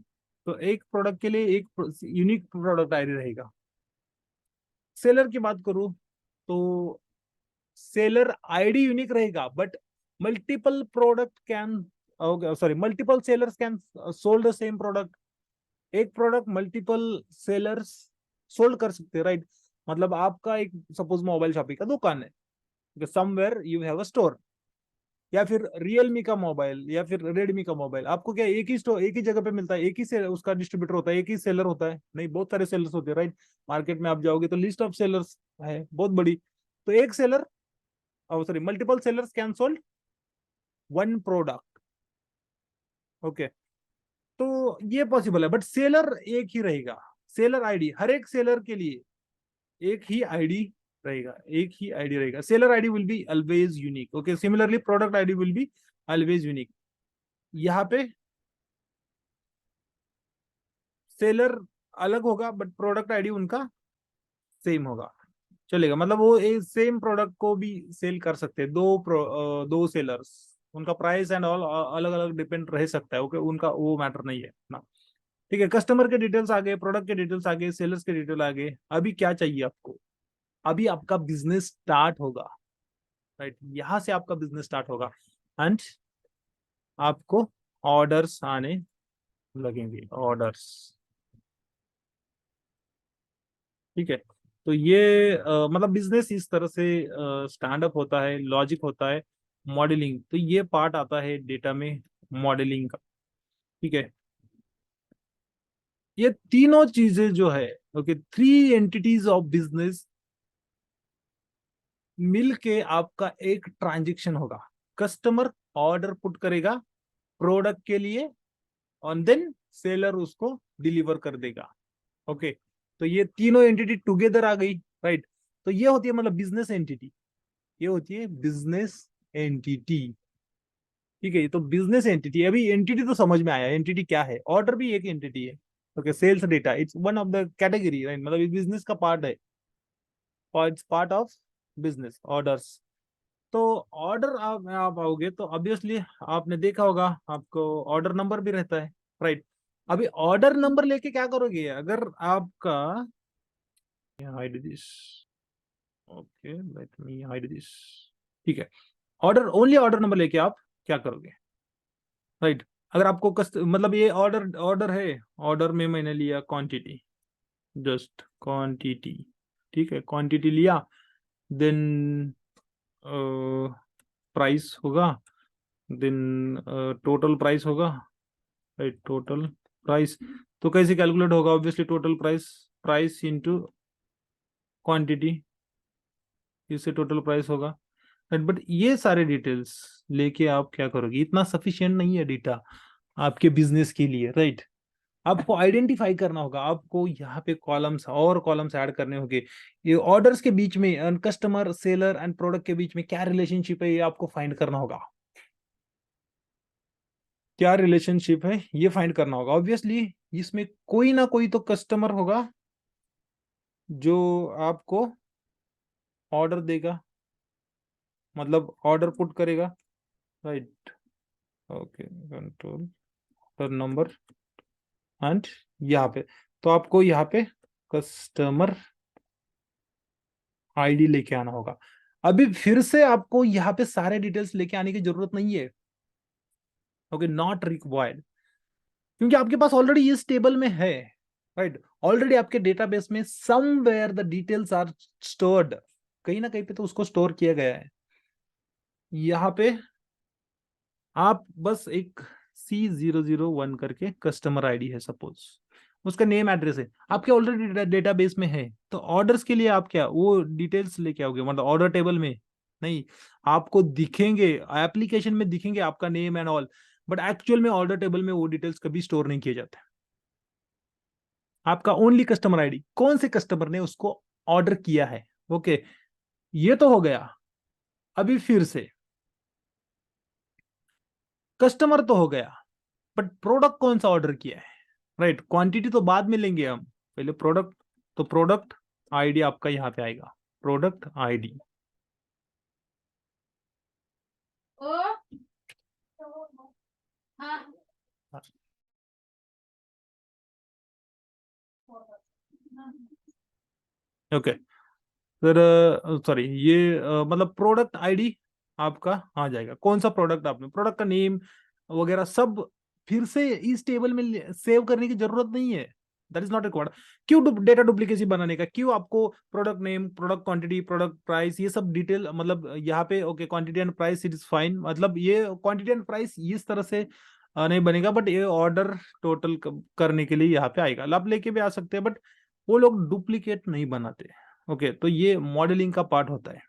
तो एक प्रोडक्ट के लिए एक यूनिक प्रोडक्ट आईडी रहेगा। सेलर की बात करूं तो सेलर आईडी यूनिक रहेगा, but multiple product can, sorry, multiple sellers can sold the same product. एक प्रोडक्ट मल्टीपल सेलर्स सोल्ड कर सकते हैं, राइट। मतलब आपका एक सपोज मोबाइल शॉपिंग का दुकान है, somewhere you have a store, या फिर रियलमी का मोबाइल या फिर रेडमी का मोबाइल, आपको क्या एक ही स्टोर, एक ही जगह पे मिलता है, एक ही से उसका डिस्ट्रीब्यूटर होता है, एक ही सेलर होता है? नहीं, बहुत सारे सेलर्स होते हैं, राइट। मार्केट में आप जाओगे तो लिस्ट ऑफ सेलर्स है बहुत बड़ी। तो एक seller, sorry, multiple sellers can sold one product. Okay, तो ये पॉसिबल है, बट सेलर एक ही रहेगा। सेलर आईडी हर एक सेलर के लिए एक ही आईडी रहेगा, एक ही आईडी रहेगा। Seller ID will be always unique. Okay, similarly product ID will be always unique. यहाँ पे सेलर अलग होगा बट प्रोडक्ट आईडी उनका सेम होगा, चलेगा। मतलब वो एक सेम प्रोडक्ट को भी सेल कर सकते हैं, दो सेलर्स, उनका प्राइस एंड ऑल अलग अलग डिपेंड रह सकता है। ओके, उनका वो मैटर नहीं है ना, ठीक है। कस्टमर के डिटेल्स आ गए, प्रोडक्ट के डिटेल्स आ गए, सेलर्स के डिटेल आ गए। अभी क्या चाहिए आपको? अभी आपका बिजनेस स्टार्ट होगा, राइट। यहां से आपका बिजनेस स्टार्ट होगा एंड आपको ऑर्डर्स आने लगेंगे, ऑर्डर्स, ठीक है। तो ये मतलब बिजनेस इस तरह से स्टैंड अप होता है, लॉजिक होता है, मॉडलिंग। तो ये पार्ट आता है डेटा में, मॉडलिंग का, ठीक है। ये तीनों चीजें जो है, okay, three entities of business मिल के आपका एक ट्रांजेक्शन होगा। कस्टमर ऑर्डर पुट करेगा प्रोडक्ट के लिए और देन सेलर उसको डिलीवर कर देगा। ओके, तो ये तीनों एंटिटी टुगेदर आ गई, राइट। तो ये होती है मतलब बिजनेस एंटिटी, ये होती है बिजनेस एंटिटी, ठीक है। ये तो बिजनेस एंटिटी। अभी एंटिटी तो समझ में आया, एंटिटी क्या है, ऑर्डर भी एक एंटिटी है। Okay, sales data it's one of the category, right. मतलब बिजनेस का पार्ट है, it's part of business orders. तो ऑर्डर आप आओगे तो ऑब्वियसली आपने देखा होगा आपको ऑर्डर नंबर भी रहता है, राइट। अभी ऑर्डर नंबर लेके क्या करोगे अगर आपका, hide this, okay, let me hide this, ठीक है। ऑर्डर, ओनली ऑर्डर नंबर लेके आप क्या करोगे, राइट। अगर आपको मतलब ये ऑर्डर ऑर्डर है, ऑर्डर में मैंने लिया क्वांटिटी, जस्ट क्वांटिटी, ठीक है, क्वांटिटी लिया। देन प्राइस होगा, देन टोटल प्राइस होगा, राइट, टोटल प्राइस। तो कैसे कैलकुलेट होगा? Obviously total price, price into quantity, इससे टोटल प्राइस होगा, राइट। बट ये सारे डिटेल्स लेके आप क्या करोगे? इतना सफिशिएंट नहीं है डेटा आपके बिजनेस के लिए, राइट। आपको आइडेंटिफाई करना होगा, आपको यहाँ पे कॉलम्स और कॉलम्स ऐड करने होंगे। ये ऑर्डर्स के बीच में, कस्टमर, सेलर एंड प्रोडक्ट के बीच में क्या रिलेशनशिप है, ये आपको फाइंड करना होगा। क्या रिलेशनशिप है ये फाइंड करना होगा। ऑब्वियसली इसमें कोई ना कोई तो कस्टमर होगा जो आपको ऑर्डर देगा, मतलब ऑर्डर पुट करेगा, राइट। ओके, कंट्रोल पर नंबर एंड यहाँ पे, तो आपको यहाँ पे कस्टमर आईडी लेके आना होगा। अभी फिर से आपको यहाँ पे सारे डिटेल्स लेके आने की जरूरत नहीं है। ओके, नॉट रिक्वायर्ड, क्योंकि आपके पास ऑलरेडी इस टेबल में है, राइट। ऑलरेडी आपके डेटाबेस में somewhere the details are stored, कहीं ना कहीं पे तो उसको स्टोर किया गया है। यहाँ पे आप बस एक C001 करके कस्टमर आईडी है सपोज, उसका नेम एड्रेस है, आपके ऑलरेडी डेटाबेस में है। तो ऑर्डर्स के लिए आप क्या वो डिटेल्स लेके आओगे? मतलब ऑर्डर टेबल में नहीं, आपको दिखेंगे एप्लीकेशन में, दिखेंगे आपका name and all, but actual में ऑर्डर टेबल में वो डिटेल्स कभी स्टोर नहीं किए जाते। आपका ओनली कस्टमर आईडी, कौन से कस्टमर ने उसको ऑर्डर किया है। ओके, ये तो हो गया। अभी फिर से कस्टमर तो हो गया, बट प्रोडक्ट कौन सा ऑर्डर किया है, राइट। क्वांटिटी तो बाद में लेंगे हम, पहले प्रोडक्ट। तो प्रोडक्ट आईडी आपका यहाँ पे आएगा, प्रोडक्ट आईडी। ओके, फिर सॉरी, ये मतलब प्रोडक्ट आईडी आपका आ जाएगा। कौन सा प्रोडक्ट, आपने प्रोडक्ट का नेम वगैरह सब फिर से इस टेबल में सेव करने की जरूरत नहीं है, दैट इज नॉट रिक्वायर्ड। क्यों डेटा डुप्लीकेसी बनाने का? क्यों आपको product name, product quantity, product price, ये सब डिटेल, मतलब यहाँ पे okay quantity and price it is fine, मतलब ये क्वांटिटी एंड प्राइस इस तरह से नहीं बनेगा, बट ये ऑर्डर टोटल करने के लिए यहाँ पे आएगा। आप लेके भी आ सकते हैं, बट वो लोग डुप्लीकेट नहीं बनाते। ओके, तो ये मॉडलिंग का पार्ट होता है।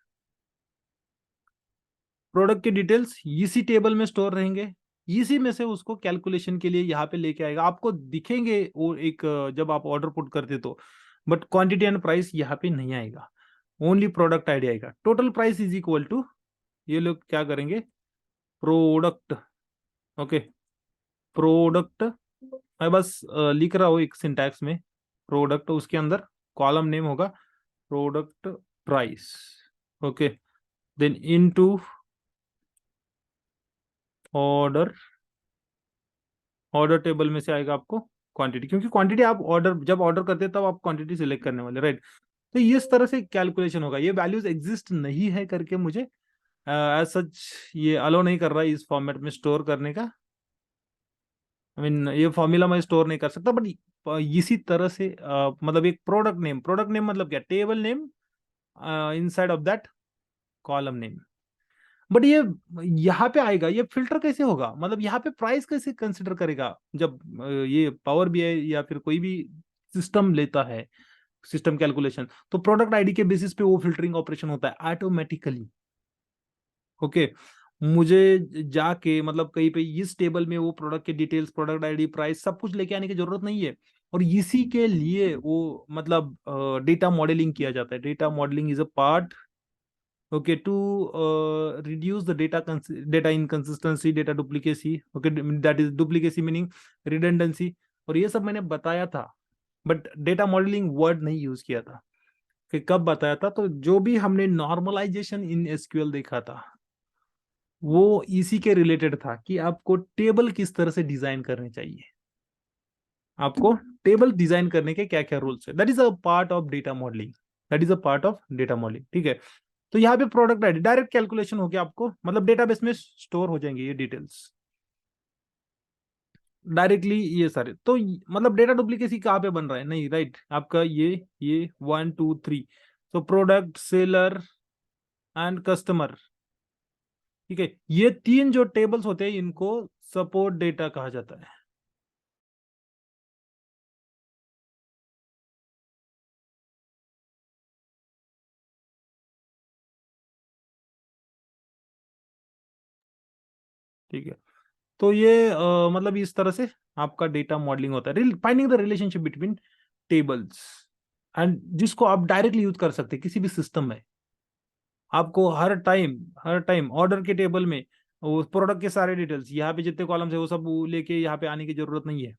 प्रोडक्ट के डिटेल्स इसी टेबल में स्टोर रहेंगे, इसी में से उसको कैलकुलेशन के लिए यहाँ पे लेके आएगा, आपको दिखेंगे वो एक जब आप ऑर्डर पुट करते तो, बट क्वांटिटी एंड प्राइस यहाँ पे नहीं आएगा, ओनली प्रोडक्ट आईडी आएगा। Total price is equal to, ये लोग क्या करेंगे, प्रोडक्ट। ओके, प्रोडक्ट, मैं बस लिख रहा हूँ एक सिंटैक्स में, प्रोडक्ट उसके अंदर कॉलम नेम होगा product price. Okay, then into order, order table में से आएगा आपको क्वांटिटी, क्योंकि क्वांटिटी आप ऑर्डर जब ऑर्डर करते हैं तब आप क्वांटिटी सिलेक्ट करने वाले, राइट। तो इस तरह से कैलकुलेशन होगा। ये वैल्यूज एग्जिस्ट नहीं है करके मुझे एज सच ये अलो नहीं कर रहा है इस फॉर्मेट में स्टोर करने का। आई मीन ये फॉर्मूला मैं स्टोर नहीं कर सकता, बट इसी तरह से मतलब एक प्रोडक्ट नेम मतलब क्या, table name inside of that column name. But ये यहाँ पे आएगा, ये फिल्टर कैसे होगा, मतलब यहाँ पे प्राइस कैसे कंसिडर करेगा जब ये पावर बीआई या फिर कोई भी सिस्टम लेता है, सिस्टम कैलकुलेशन, तो प्रोडक्ट आईडी के बेसिस पे वो फिल्टरिंग ऑपरेशन होता है ऑटोमेटिकली। ओके, मुझे जाके मतलब कहीं पे इस टेबल में वो प्रोडक्ट के डिटेल्स, प्रोडक्ट आईडी, प्राइस सब कुछ लेके आने की जरूरत नहीं है। और इसी के लिए वो मतलब डेटा मॉडलिंग किया जाता है। Data modelling is a part, okay, to reduce the data inconsistency, data duplicacy, okay, that is duplicacy meaning redundancy। और ये सब मैंने बताया था, बट डेटा मॉडलिंग वर्ड नहीं यूज किया था। कि कब बताया था, तो जो भी हमने नॉर्मलाइजेशन इन एसक्यूएल देखा था वो इसी के रिलेटेड था, कि आपको टेबल किस तरह से डिजाइन करने चाहिए, आपको टेबल डिजाइन करने के क्या क्या रूल्स है, that is a part of data modelling, that is a part of data modelling, ठीक है। तो यहाँ पे प्रोडक्ट आईडी डायरेक्ट कैलकुलेशन हो गया, आपको मतलब डेटाबेस में स्टोर हो जाएंगे ये डिटेल्स डायरेक्टली, ये सारे तो मतलब डेटा डुप्लीकेसी कहाँ पे बन रहा है, नहीं, राइट। आपका ये 1 2 3, तो प्रोडक्ट, सेलर एंड कस्टमर, ठीक है। ये तीन जो टेबल्स होते हैं इनको सपोर्ट डेटा कहा जाता है। ठीक है। तो ये मतलब इस तरह से आपका डेटा मॉडलिंग होता है, finding the relationship between tables, and जिसको आप डायरेक्टली यूज कर सकते हैं किसी भी सिस्टम में। आपको हर टाइम ऑर्डर के टेबल में वो प्रोडक्ट के सारे डिटेल्स, यहाँ पे जितने कॉलम्स है वो सब वो लेके यहाँ पे आने की जरूरत नहीं है।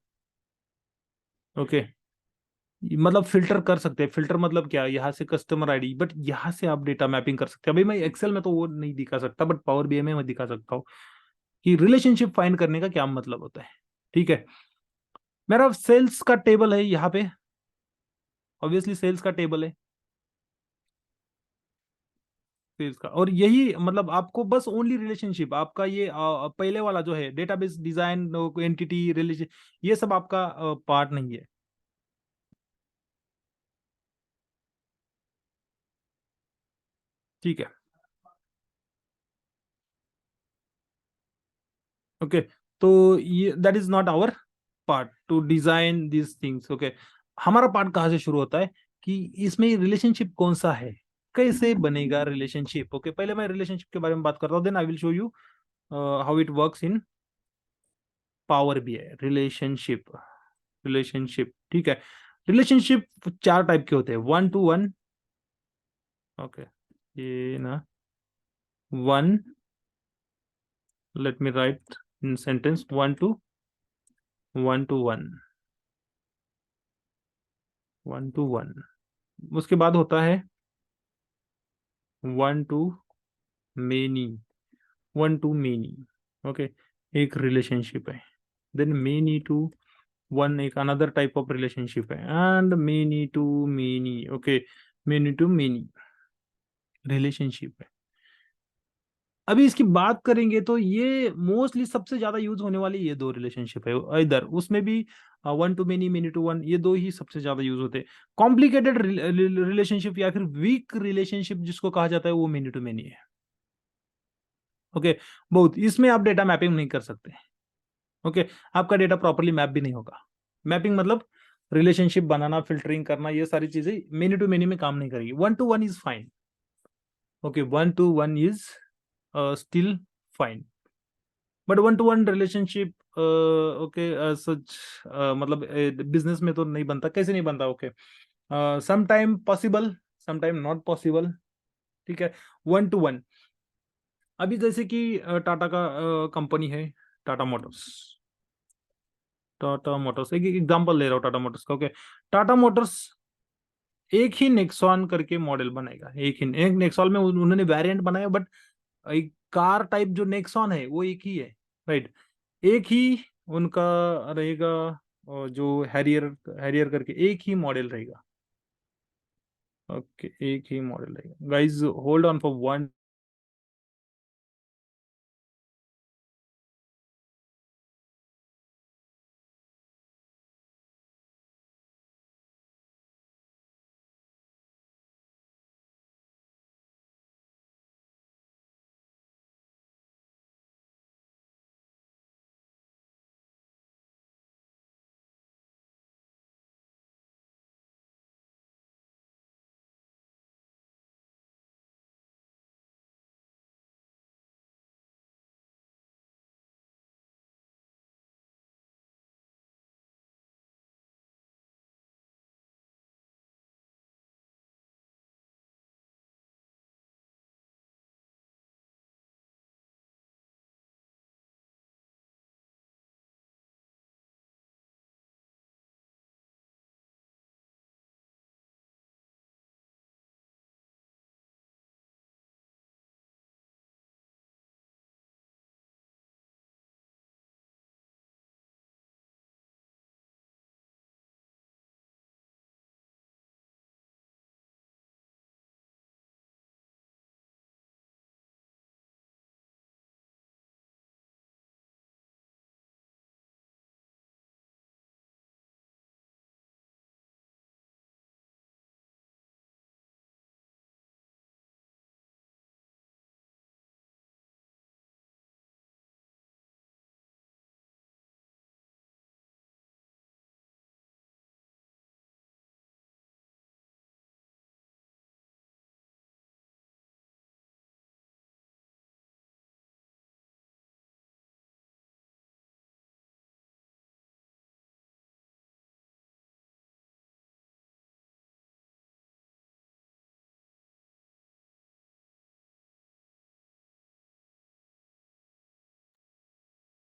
ओके, मतलब फिल्टर कर सकते हैं। फिल्टर मतलब क्या, यहाँ से कस्टमर आईडी, बट यहाँ से आप डेटा मैपिंग कर सकते हैं। अभी मैं एक्सेल में तो वो नहीं दिखा सकता, बट पावर बीआई में मैं दिखा सकता हूँ कि रिलेशनशिप फाइंड करने का क्या मतलब होता है। ठीक है, मेरा सेल्स का टेबल है यहाँ पे, ऑब्वियसली सेल्स का टेबल है, सेल्स का। और यही मतलब आपको बस ओनली रिलेशनशिप आपका ये पहले वाला जो है डेटाबेस डिजाइन, एंटिटी रिलेशन, ये सब आपका पार्ट नहीं है। ठीक है। ओके, तो ये that is not our part to design this things. Okay, हमारा पार्ट कहाँ से शुरू होता है कि इसमें रिलेशनशिप कौन सा है, कैसे बनेगा रिलेशनशिप। ओके, पहले मैं रिलेशनशिप के बारे में बात करता हूँ, then I will show you how it works in power BI. Relationship ठीक है। रिलेशनशिप चार टाइप के होते हैं, वन टू वन। ओके, ये ना, one, let me write in sentence, one to one, one to one. उसके बाद होता है one to many, one to many. Okay, एक रिलेशनशिप है। देन मेनी टू वन, एक अनदर टाइप ऑफ रिलेशनशिप है, and many to many. Okay, many to many relationship है। अभी इसकी बात करेंगे तो ये मोस्टली सबसे ज्यादा यूज होने वाली ये दो रिलेशनशिप है इधर, उसमें भी one to many, many to one, ये दो ही सबसे ज्यादा यूज होते हैं। कॉम्प्लिकेटेड रिलेशनशिप या फिर वीक रिलेशनशिप जिसको कहा जाता है वो मेनी टू मेनी है। ओके, बहुत इसमें आप डेटा मैपिंग नहीं कर सकते। ओके, आपका डेटा प्रॉपरली मैप भी नहीं होगा। मैपिंग मतलब रिलेशनशिप बनाना, फिल्टरिंग करना, ये सारी चीजें मेनी टू मेनी में काम नहीं करेगी। One to one is fine. Okay, one to one is still fine, but one to one relationship okay such, मतलब बिजनेस में तो नहीं बनता। कैसे नहीं बनता? Okay, some time possible, some time not possible. ठीक है, वन टू वन। अभी जैसे कि टाटा का कंपनी है, टाटा मोटर्स। टाटा मोटर्स एक एग्जांपल ले रहा हूँ टाटा मोटर्स का। ओके, टाटा मोटर्स एक ही नेक्सॉन करके मॉडल बनाएगा, एक नेक्सॉन में उन्होंने वेरिएंट बनाया, बट एक कार टाइप जो नेक्सॉन है वो एक ही है, राइट। एक ही उनका रहेगा, और जो हैरियर, हैरियर करके एक ही मॉडल रहेगा। ओके, एक ही मॉडल रहेगा। Guys hold on for one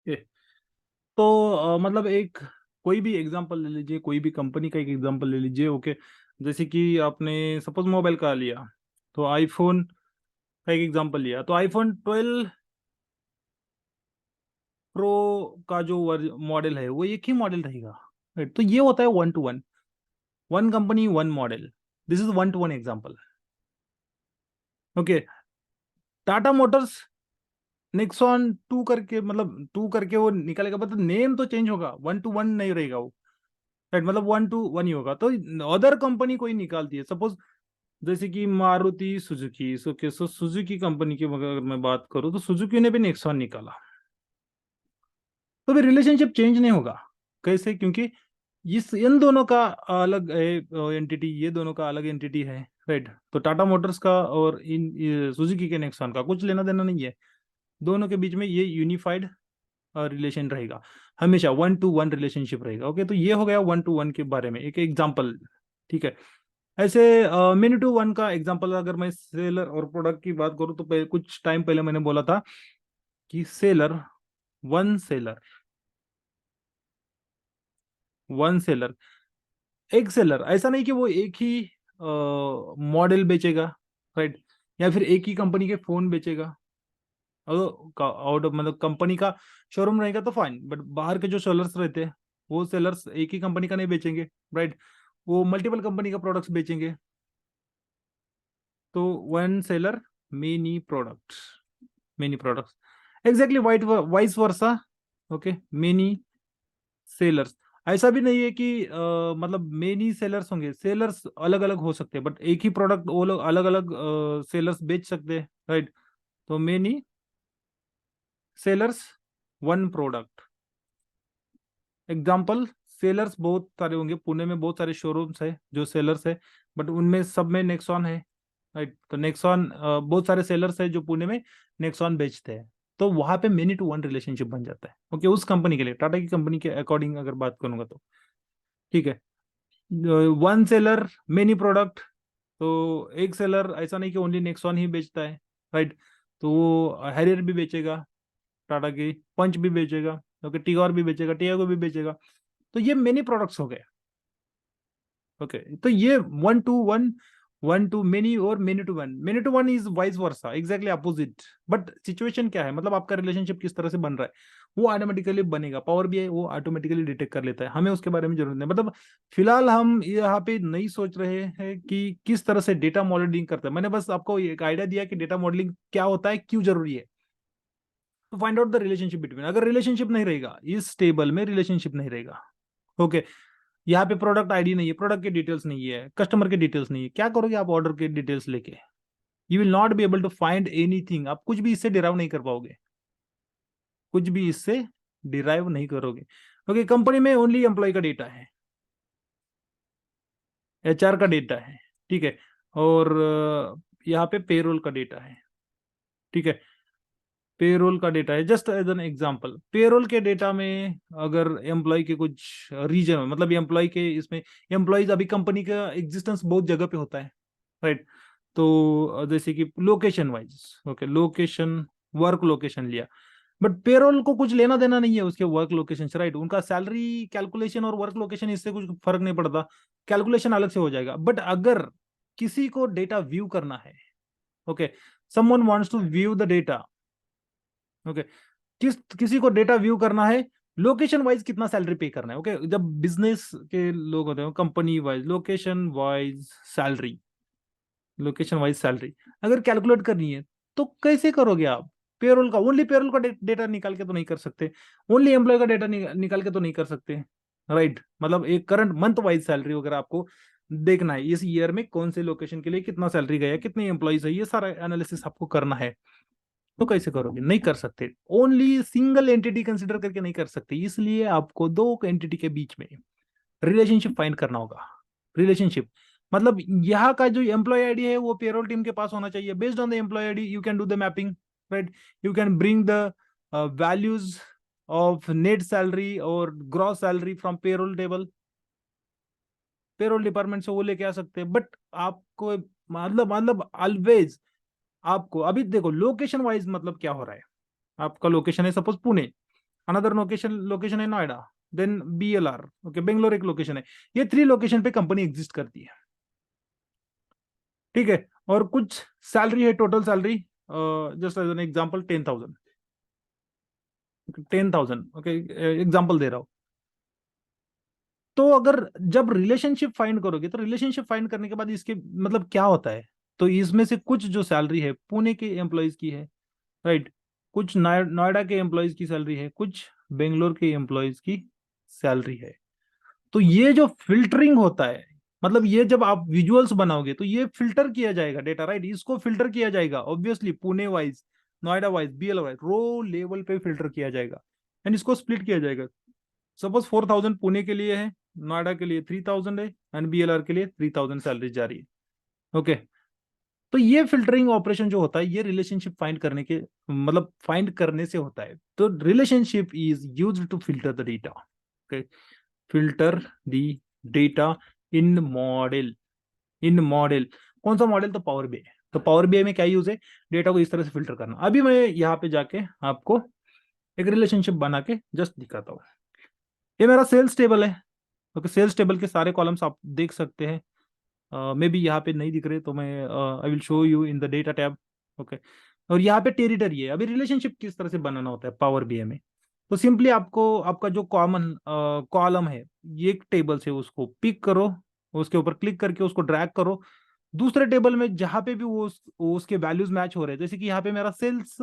ये तो मतलब एक कोई भी एग्जांपल ले लीजिए, कोई भी कंपनी का एक एग्जांपल ले लीजिए। ओके, जैसे कि आपने सपोज मोबाइल का लिया, तो आईफोन का एक एग्जांपल लिया, तो आईफोन 12 प्रो का जो मॉडल है वो एक ही मॉडल रहेगा, राइट? तो ये होता है one to one, one company one model. This is one to one example. Okay, Tata motors Nexon two करके, मतलब टू करके वो निकलेगा, मतलब नेम तो चेंज होगा, वन टू वन नहीं रहेगा वो, राइट? मतलब वन टू वन ही होगा। तो अदर कंपनी कोई निकालती है, सपोज जैसे कि मारुति सुजुकी, सो सुजुकी कंपनी की अगर मैं बात करूं, तो सुजुकी ने भी नेक्सॉन निकाला, तो भी रिलेशनशिप चेंज नहीं होगा। कैसे? क्योंकि इस इन दोनों का अलग एंटिटी, ये दोनों का अलग एंटिटी है, राइट? तो टाटा मोटर्स का और इन सुजुकी के नेक्सॉन का कुछ लेना देना नहीं है, दोनों के बीच में ये यूनिफाइड रिलेशन रहेगा, हमेशा वन टू वन रिलेशनशिप रहेगा। ओके, तो ये हो गया वन टू वन के बारे में एक एग्जांपल। ठीक है, ऐसे मिनी टू वन का एग्जांपल अगर मैं सेलर और प्रोडक्ट की बात करूं, तो कुछ टाइम पहले मैंने बोला था कि seller, one seller, one seller, एक सेलर, ऐसा नहीं कि वो एक ही मॉडल बेचेगा, राइट? या फिर एक ही कंपनी के फोन बेचेगा। आउट ऑफ मतलब कंपनी का शोरूम रहेगा तो फाइन, बट बाहर के जो सेलर्स रहते हैं, वो सेलर्स एक ही कंपनी का नहीं बेचेंगे, राइट? वो मल्टीपल कंपनी का प्रोडक्ट्स बेचेंगे। तो one seller, many products, many products, exactly white vice versa. Okay, many sellers, ऐसा भी नहीं है कि मतलब मेनी सेलर्स होंगे, सेलर्स अलग अलग हो सकते हैं, बट एक ही प्रोडक्ट वो लोग अलग अलग सेलर्स बेच सकते हैं, राइट? तो many sellers, one product. Example, sellers बहुत सारे होंगे, पुणे में बहुत सारे शोरूम्स है जो सेलर्स है, बट उनमें सब में नेक्सॉन है, राइट? तो नेक्सॉन बहुत सारे सेलर्स है जो पुणे में नेक्सॉन बेचते हैं, तो वहां पे मेनी टू वन रिलेशनशिप बन जाता है। ओके, उस कंपनी के लिए, टाटा की कंपनी के अकॉर्डिंग अगर बात करूंगा तो, ठीक है। वन सेलर, मेनी प्रोडक्ट, तो एक सेलर ऐसा नहीं कि ओनली नेक्सॉन ही बेचता है, राइट? तो वो हैरियर भी बेचेगा, टाटा की पंच भी बेचेगा, ओके, टीगोर भी बेचेगा, टियागो भी बेचेगा। तो ये मेनी प्रोडक्ट्स हो गए। ओके, तो ये one to one, one to many और many to one, many to one is vice versa, exactly opposite. But situation क्या है, मतलब आपका रिलेशनशिप किस तरह से बन रहा है, वो ऑटोमेटिकली बनेगा। पावर भी है, वो ऑटोमेटिकली डिटेक्ट कर लेता है, हमें उसके बारे में जरूरत नहीं। मतलब फिलहाल हम यहाँ पे नहीं सोच रहे हैं कि किस तरह से डेटा मॉडलिंग करता है, मैंने बस आपको एक आइडिया दिया कि डेटा मॉडलिंग क्या होता है, क्यों जरूरी है। तो find out the relationship between, अगर रिलेशनशिप नहीं रहेगा, इस टेबल में रिलेशनशिप नहीं रहेगा। ओके, यहाँ पे प्रोडक्ट आईडी नहीं है, प्रोडक्ट के डिटेल्स नहीं है, कस्टमर के डिटेल्स नहीं है, क्या करोगे आप ऑर्डर के डिटेल्स लेके? You will not be able to find anything, आप कुछ भी इससे डिराइव नहीं कर पाओगे, कुछ भी इससे डिराइव नहीं करोगे। ओके, कंपनी में ओनली एम्प्लॉय का डेटा है, एचआर का डेटा है, ठीक है, और यहाँ पे पेरोल का डेटा है, ठीक है। पेरोल का डेटा है, just as an example, payroll के डेटा में अगर एम्प्लॉय के कुछ रीजन में, मतलब एम्प्लॉय के इसमें, एम्प्लॉयज अभी कंपनी का एग्जिस्टेंस बहुत जगह पे होता है, राइट? तो जैसे कि location wise, okay, location, work location लिया, बट पेरोल को कुछ लेना देना नहीं है उसके वर्क लोकेशन से, राइट? उनका सैलरी कैलकुलेशन और वर्क लोकेशन, इससे कुछ फर्क नहीं पड़ता, कैलकुलेशन अलग से हो जाएगा। बट अगर किसी को डेटा व्यू करना है, okay, someone wants to view the data, okay, किसी को डेटा व्यू करना है, लोकेशन वाइज कितना सैलरी पे करना है, ओके, जब बिजनेस के लोग होते हैं, company wise location wise salary, location wise salary अगर कैलकुलेट करनी है, तो कैसे करोगे आप? पेरोल का, ओनली पेरोल का डेटा निकाल के तो नहीं कर सकते, ओनली एम्प्लॉय का डेटा निकाल के तो नहीं कर सकते, राइट? मतलब एक करंट मंथ वाइज सैलरी वगैरह आपको देखना है, इस ईयर में कौन से लोकेशन के लिए कितना सैलरी गया, कितने एम्प्लॉयज है, ये सारा एनालिसिस आपको करना है। तो कैसे करोगे? नहीं कर सकते, ओनली सिंगल एंटिटी कंसिडर करके नहीं कर सकते, इसलिए आपको दो एंटिटी के बीच में रिलेशनशिप फाइंड करना होगा। रिलेशनशिप मतलब यहाँ का जो एम्प्लॉय आईडी है वो पेरोल टीम के पास होना चाहिए, based on the employ ID you can do the mapping, right? You can bring the values of net salary और gross salary from payroll table, payroll department से वो लेके आ सकते हैं। बट आपको मतलब ऑलवेज आपको, अभी देखो लोकेशन वाइज मतलब क्या हो रहा है, आपका लोकेशन है सपोज पुणे, अनदर लोकेशन है Noida, then BLR, okay, Bangalore एक लोकेशन है। ये 3 लोकेशन पे कंपनी एग्जिस्ट करती है, ठीक है। और कुछ सैलरी है, total salary, just as an example 10,000, 10,000, okay, example दे रहा हूं। तो अगर जब रिलेशनशिप फाइंड करोगे, तो रिलेशनशिप फाइंड करने के बाद इसके मतलब क्या होता है, तो इसमें से कुछ जो सैलरी है पुणे के एम्प्लॉयज की है, राइट, कुछ नोएडा के एम्प्लॉयज की सैलरी है, कुछ बेंगलोर के एम्प्लॉयज की सैलरी है। तो ये जो फिल्टरिंग होता है, मतलब ये जब आप विजुअल्स बनाओगे तो ये फिल्टर किया जाएगा डेटा, राइट, इसको फिल्टर किया जाएगा obviously Pune wise, Noida wise, BL wise, row level पे फिल्टर किया जाएगा एंड इसको स्प्लिट किया जाएगा। सपोज 4,000 पुणे के लिए है, नोएडा के लिए 3,000 है एंड BLR के लिए 3,000 सैलरी जा रही है, ओके। तो ये फिल्टरिंग ऑपरेशन जो होता है, ये रिलेशनशिप फाइंड करने के मतलब फाइंड करने से होता है। तो relationship is used to filter the data, okay, filter the data in model, in model. कौन सा मॉडल? तो पावर BI। तो पावर BI में क्या यूज है? डेटा को इस तरह से फिल्टर करना। अभी मैं यहाँ पे जाके आपको एक रिलेशनशिप बना के जस्ट दिखाता हूँ। ये मेरा सेल्स टेबल है, ओके, सेल्स टेबल के सारे कॉलम्स आप देख सकते हैं। मे बी यहाँ पे नहीं दिख रहे, तो मैं आई will show you in the data tab, okay. और यहाँ पे टेरिटरी है। अभी रिलेशनशिप किस तरह से बनाना होता है पावर BI में, तो सिंपली आपको आपका जो कॉमन कॉलम है, ये एक टेबल से उसको पिक करो, उसके ऊपर क्लिक करके उसको ड्रैग करो दूसरे टेबल में, जहां पे भी वो उसके वैल्यूज मैच हो रहे हैं, जैसे कि यहाँ पे मेरा सेल्स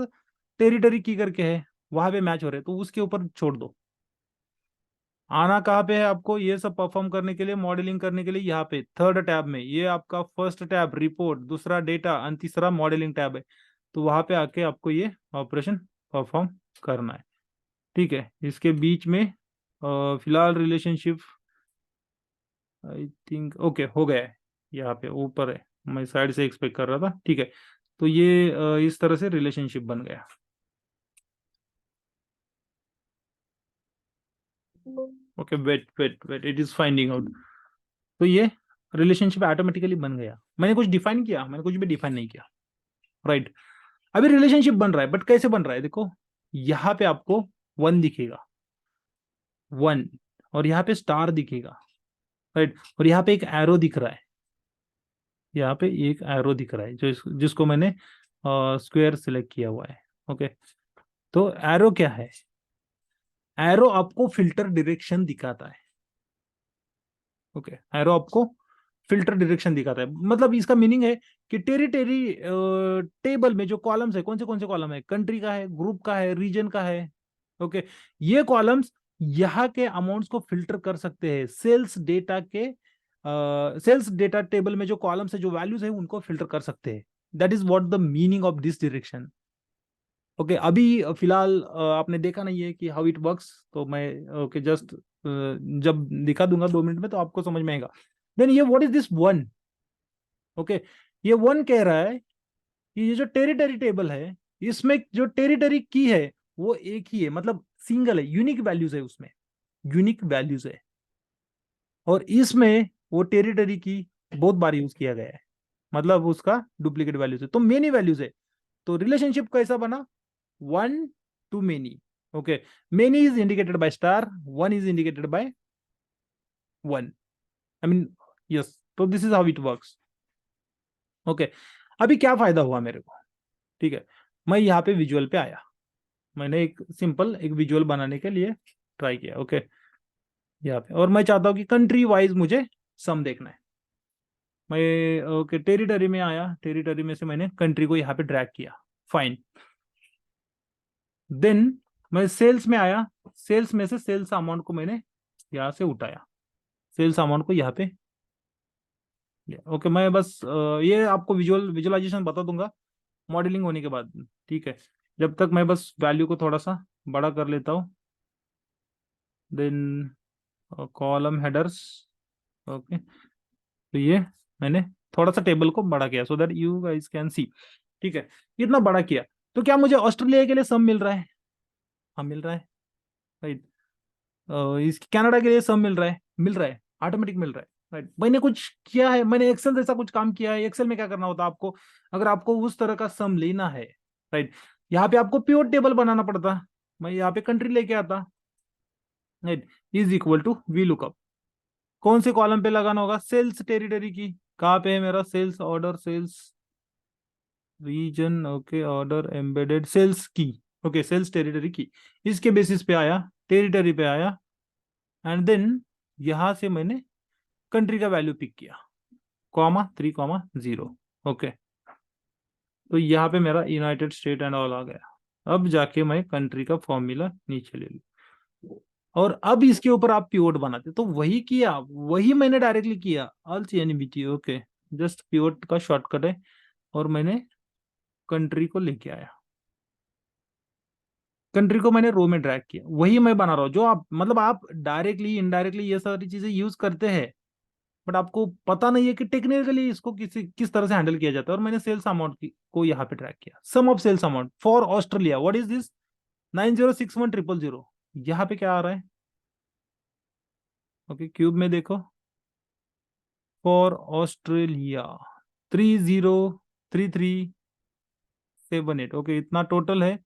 टेरिटरी की करके है, वहां पे मैच हो रहे हैं, तो उसके ऊपर छोड़ दो। आना कहाँ पे है आपको ये सब परफॉर्म करने के लिए, मॉडलिंग करने के लिए? यहाँ पे थर्ड टैब में, ये आपका फर्स्ट टैब रिपोर्ट, दूसरा डेटा और तीसरा मॉडलिंग टैब है। तो वहां पे आके आपको ये ऑपरेशन परफॉर्म करना है, ठीक है। इसके बीच में फिलहाल रिलेशनशिप आई थिंक ओके हो गया है, यहाँ पे ऊपर है, मैं साइड से एक्सपेक्ट कर रहा था, ठीक है। तो ये इस तरह से रिलेशनशिप बन गया। Okay, wait wait wait, it is finding out. तो ये रिलेशनशिप ऑटोमेटिकली बन गया। मैंने कुछ डिफाइन किया? मैंने कुछ भी डिफाइन नहीं किया, राइट। अभी रिलेशनशिप बन रहा है, बट कैसे बन रहा है देखो, यहाँ पे आपको 1 दिखेगा, 1, और यहाँ पे स्टार दिखेगा, राइट, और यहाँ पे एक एरो दिख रहा है, यहाँ पे एक एरो दिख रहा है जो जिसको मैंने स्क्वायर सिलेक्ट किया हुआ है, ओके। तो एरो क्या है? एरो आपको फिल्टर डायरेक्शन दिखाता है, ओके। एरो आपको फिल्टर डायरेक्शन दिखाता है, मतलब इसका मीनिंग है कि टेरिटरी टेबल में जो कॉलम्स है, कौन से कॉलम है? कंट्री का है, ग्रुप का है, रीजन का है, ओके। ये कॉलम्स यहाँ के अमाउंट्स को फिल्टर कर सकते हैं। सेल्स डेटा के सेल्स डेटा टेबल में जो कॉलम्स है, जो वैल्यूज है, उनको फिल्टर कर सकते हैं। That is what the meaning of this direction, okay. अभी फिलहाल आपने देखा नहीं है कि हाउ इट वर्क्स, तो मैं ओके जस्ट जब दिखा दूंगा 2 मिनट में तो आपको समझ में आएगा। देन ये व्हाट इज दिस 1, ओके। ये 1 कह रहा है कि ये जो टेरिटरी टेबल है, इसमें जो टेरिटरी की है वो एक ही है, मतलब सिंगल है, यूनिक वैल्यूज है उसमें, यूनिक वैल्यूज है। और इसमें वो टेरिटरी की बहुत बार यूज किया गया है, मतलब उसका डुप्लीकेट वैल्यूज है, तो मेनी वैल्यूज है। तो रिलेशनशिप कैसा बना? 1 to many, okay, many is indicated by star, 1 is indicated by 1, I mean, yes, तो this is how it works, okay। अभी क्या फायदा हुआ मेरे को, ठीक है। मैं यहाँ पे विजुअल पे आया, मैंने एक सिंपल एक विजुअल बनाने के लिए ट्राई किया, ओके, यहाँ पे। और मैं चाहता हूँ कि कंट्री वाइज मुझे सम देखना है। मैं ओके टेरिटरी में आया, टेरिटरी में से मैंने कंट्री को यहाँ पे ड्रैग किया, फाइन। देन मैं सेल्स में आया, सेल्स में से सेल्स अमाउंट को मैंने यहाँ से उठाया, सेल्स अमाउंट को यहाँ पे, ओके। मैं बस ये आपको विजुअलाइजेशन बता दूंगा मॉडलिंग होने के बाद, ठीक है। जब तक मैं बस वैल्यू को थोड़ा सा बड़ा कर लेता हूँ। Then column headers, okay. तो ये मैंने थोड़ा सा टेबल को बड़ा किया so that you guys can see, ठीक है। इतना बड़ा किया तो क्या मुझे ऑस्ट्रेलिया के लिए सम मिल रहा है? हाँ मिल रहा है, राइट। इस कनाडा के लिए सम मिल रहा है, मिल रहा है, ऑटोमेटिक मिल रहा है, राइट। मैंने कुछ किया है, मैंने एक्सेल जैसा कुछ काम किया है। एक्सेल में क्या करना होता है आपको, अगर आपको उस तरह का सम लेना है, राइट, यहाँ पे आपको प्योर टेबल बनाना पड़ता, मैं यहाँ पे कंट्री लेके आता, right, is equal to V lookup. कौन से कॉलम पे लगाना होगा? सेल्स टेरिटरी की। कहाँ पे है मेरा? Sales order, sales region, okay, order embedded sales की, ओके, सेल्स टेरिटरी की। इसके बेसिस पे आया, टेरिटरी पे आया, एंड देन यहां से मैंने कंट्री का वैल्यू पिक किया, कॉमा 3,0, ओके। तो यहाँ पे मेरा यूनाइटेड स्टेट एंड ऑल आ गया। अब जाके मैं कंट्री का फॉर्मूला नीचे ले लूँ, और अब इसके ऊपर आप पिवोट बनाते, तो वही किया, वही मैंने डायरेक्टली किया, all C N B T, okay. Just pivot का शॉर्टकट है, और मैंने कंट्री को लेके आया, कंट्री को मैंने रो में ड्रैग किया, वही मैं बना रहा हूँ। जो आप मतलब आप डायरेक्टली इनडायरेक्टली ये सारी चीजें यूज करते हैं, बट आपको पता नहीं है कि टेक्निकली इसको किस तरह से हैंडल किया जाता है। और मैंने सेल्स अमाउंट को यहाँ पे ट्रैक किया, sum of sales amount for Australia, what is this, 9061,000। यहाँ पे क्या आ रहा है? ओके, क्यूब में देखो, फॉर ऑस्ट्रेलिया 303378, ओके, इतना टोटल है।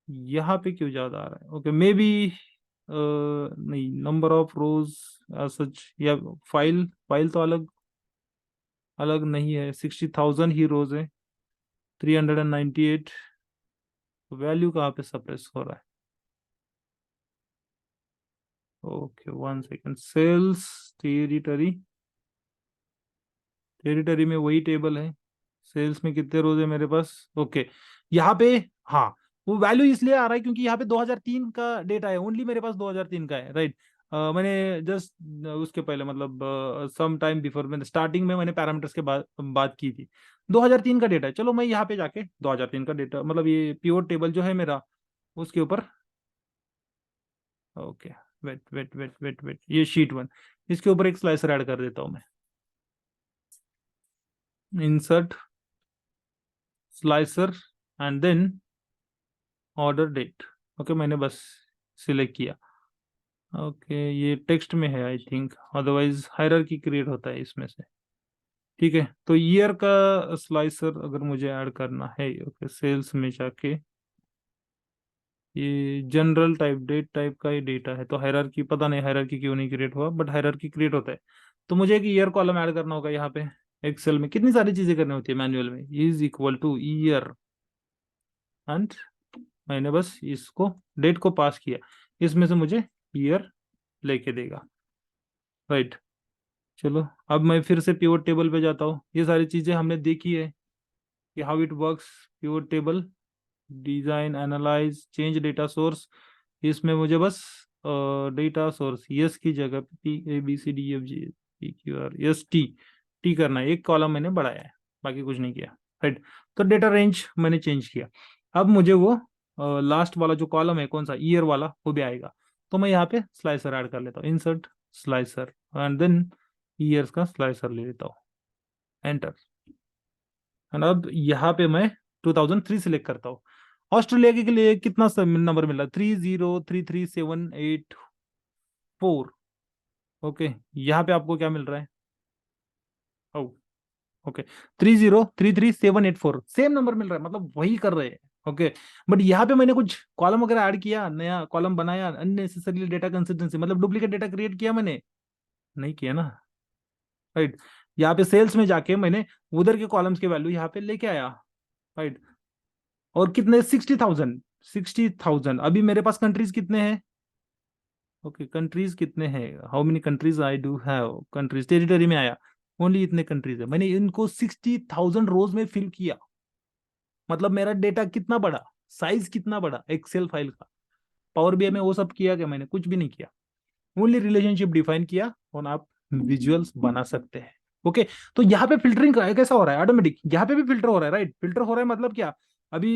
यहाँ पे क्यों ज्यादा आ रहा है? ओके, मे बी नहीं, नंबर ऑफ रोज सच, या फाइल फाइल तो अलग अलग नहीं है, 60,000 ही रोज है, 398, वैल्यू कहाँ पे सप्रेस हो रहा है? Okay, 1 second, sales territory, territory में वही टेबल है, सेल्स में कितने रोज है मेरे पास? ओके, यहाँ पे, हाँ, वो वैल्यू इसलिए आ रहा है क्योंकि यहाँ पे 2003 का डेटा है, ओनली मेरे पास 2003 का है, राइट। मैंने जस्ट उसके पहले मतलब सम टाइम बिफोर, मैंने स्टार्टिंग में मैंने पैरामीटर्स के बात की थी, 2003 का डेटा है। चलो मैं यहाँ पे जाके 2003 का डेटा, मतलब ये प्योर टेबल जो है मेरा, उसके ऊपर, okay, wait wait wait wait wait, ये शीट 1, इसके ऊपर एक स्लाइसर ऐड कर देता हूँ मैं, insert slicer, and then order date, okay, मैंने बस सिलेक्ट किया। ओके, ये टेक्स्ट में है I think, otherwise hierarchy create होता है इसमें से। ठीक है, तो ईयर का स्लाइसर अगर मुझे ऐड करना है, ओके, सेल्स में जाके, ये जनरल टाइप डेट टाइप का ही डेटा है, तो हायरार्की, पता नहीं हायरार्की क्यों नहीं क्रिएट हुआ, बट हायरार्की क्रिएट होता है। तो मुझे एक ईयर कॉलम ऐड करना होगा यहाँ पे। एक्सेल में कितनी सारी चीजें करनी होती है मैनुअल में, is equal two year, and मैंने बस इसको डेट को पास किया, इसमें से मुझे ईयर लेके देगा, राइट। चलो, अब मैं फिर से पिवट टेबल पे जाता हूँ। ये सारी चीजें हमने देखी है कि how it works, pivot table, design, analyse, change data source. इसमें मुझे बस डेटा सोर्स यस की जगह पे P A B C D F G P Q R S T T करना है, एक कॉलम मैंने बढ़ाया है, बाकी कुछ नहीं किया, राइट। तो डेटा रेंज मैंने चेंज किया। अब मुझे वो लास्ट वाला जो कॉलम है, कौन सा, ईयर वाला, वो भी आएगा। तो मैं यहाँ पे स्लाइसर ऐड कर लेता हूँ, insert slicer, and then years का स्लाइसर ले लेता हूँ, एंटर। एंड अब यहाँ पे मैं 2003 सिलेक्ट करता हूँ। ऑस्ट्रेलिया के लिए कितना नंबर मिला? 303378 4, ओके। यहाँ पे आपको क्या मिल रहा है? ओ, ओके, 30333784, सेम नंबर मिल रहा है, मतलब वही कर रहे हैं, ओके। बट यहाँ पे मैंने कुछ कॉलम वगैरह ऐड किया, नया कॉलम बनाया, अननेसेसरी डेटा कंसिस्टेंसी, मतलब डुप्लीकेट डेटा क्रिएट किया मैंने? नहीं किया ना, राइट। यहाँ पे सेल्स में जाके मैंने उधर के कॉलम्स के वैल्यू यहाँ पे लेके आया, राइट। और कितने? 60,000, 60,000। अभी मेरे पास कंट्रीज कितने हैं? ओके, कंट्रीज कितने हैं, how many countries I do have, countries territory में आया, ओनली इतने कंट्रीज है। मैंने इनको 60,000 रोज में फिल किया, मतलब मेरा डेटा कितना बड़ा, साइज कितना बड़ा एक्सेल फाइल का। पावर बीआई में वो सब किया क्या? मैंने कुछ भी नहीं किया, ओनली रिलेशनशिप डिफाइन किया, और आप विजुअल्स बना सकते हैं, ओके। तो यहाँ पे फिल्टरिंग कैसा हो रहा है? ऑटोमेटिक यहाँ पे भी फिल्टर हो रहा है, राइट। फिल्टर हो रहा है मतलब क्या? अभी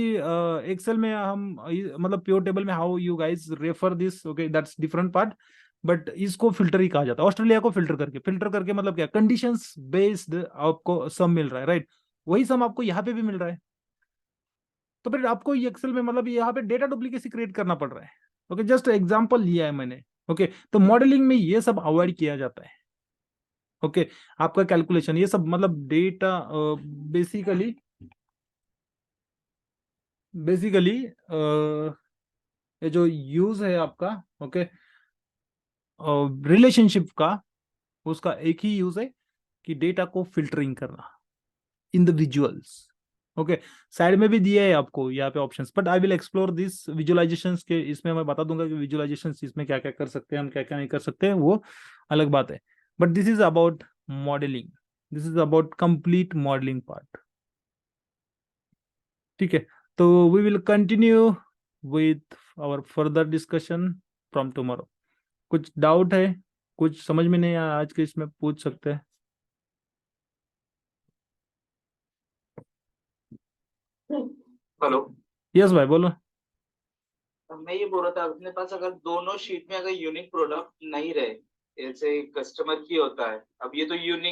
एक्सेल में हम मतलब प्योर टेबल में how you guys refer this, okay, that's different part, but इसको फिल्टर ही कहा जाता है। ऑस्ट्रेलिया को फिल्टर करके मतलब क्या, कंडीशंस बेस्ड आपको सम मिल रहा है, राइट। वही सम आपको यहाँ पे भी मिल रहा है। तो फिर आपको एक्सेल में मतलब यहाँ पे डेटा डुप्लीकेसी क्रिएट करना पड़ रहा है, ओके। जस्ट एग्जांपल लिया है मैंने, ओके। तो मॉडलिंग में ये सब अवॉइड किया जाता है, ओके। आपका कैलकुलेशन ये सब मतलब डेटा बेसिकली बेसिकली ये जो यूज है आपका, ओके, रिलेशनशिप का, उसका एक ही यूज है कि डेटा को फिल्टरिंग करना in the visuals. Okay, side में भी दिया है आपको यहाँ पे options, but I will explore this visualisations के, इसमें मैं बता दूंगा कि विजुअलाइजेशंस इसमें क्या क्या कर सकते हैं हम, क्या क्या नहीं कर सकते हैं, वो अलग बात है। But this is about modelling, this is about complete modelling part. ठीक है, तो we will continue with our further discussion from tomorrow. कुछ डाउट है, कुछ समझ में नहीं आया आज के इसमें, पूछ सकते हैं। हेलो। यस भाई बोलो। मैं ये बोल रहा था अपने पास अगर दोनों शीट में अगर यूनिक प्रोडक्ट नहीं रहे, जैसे कस्टमर की होता है, अब ये तो यूनिक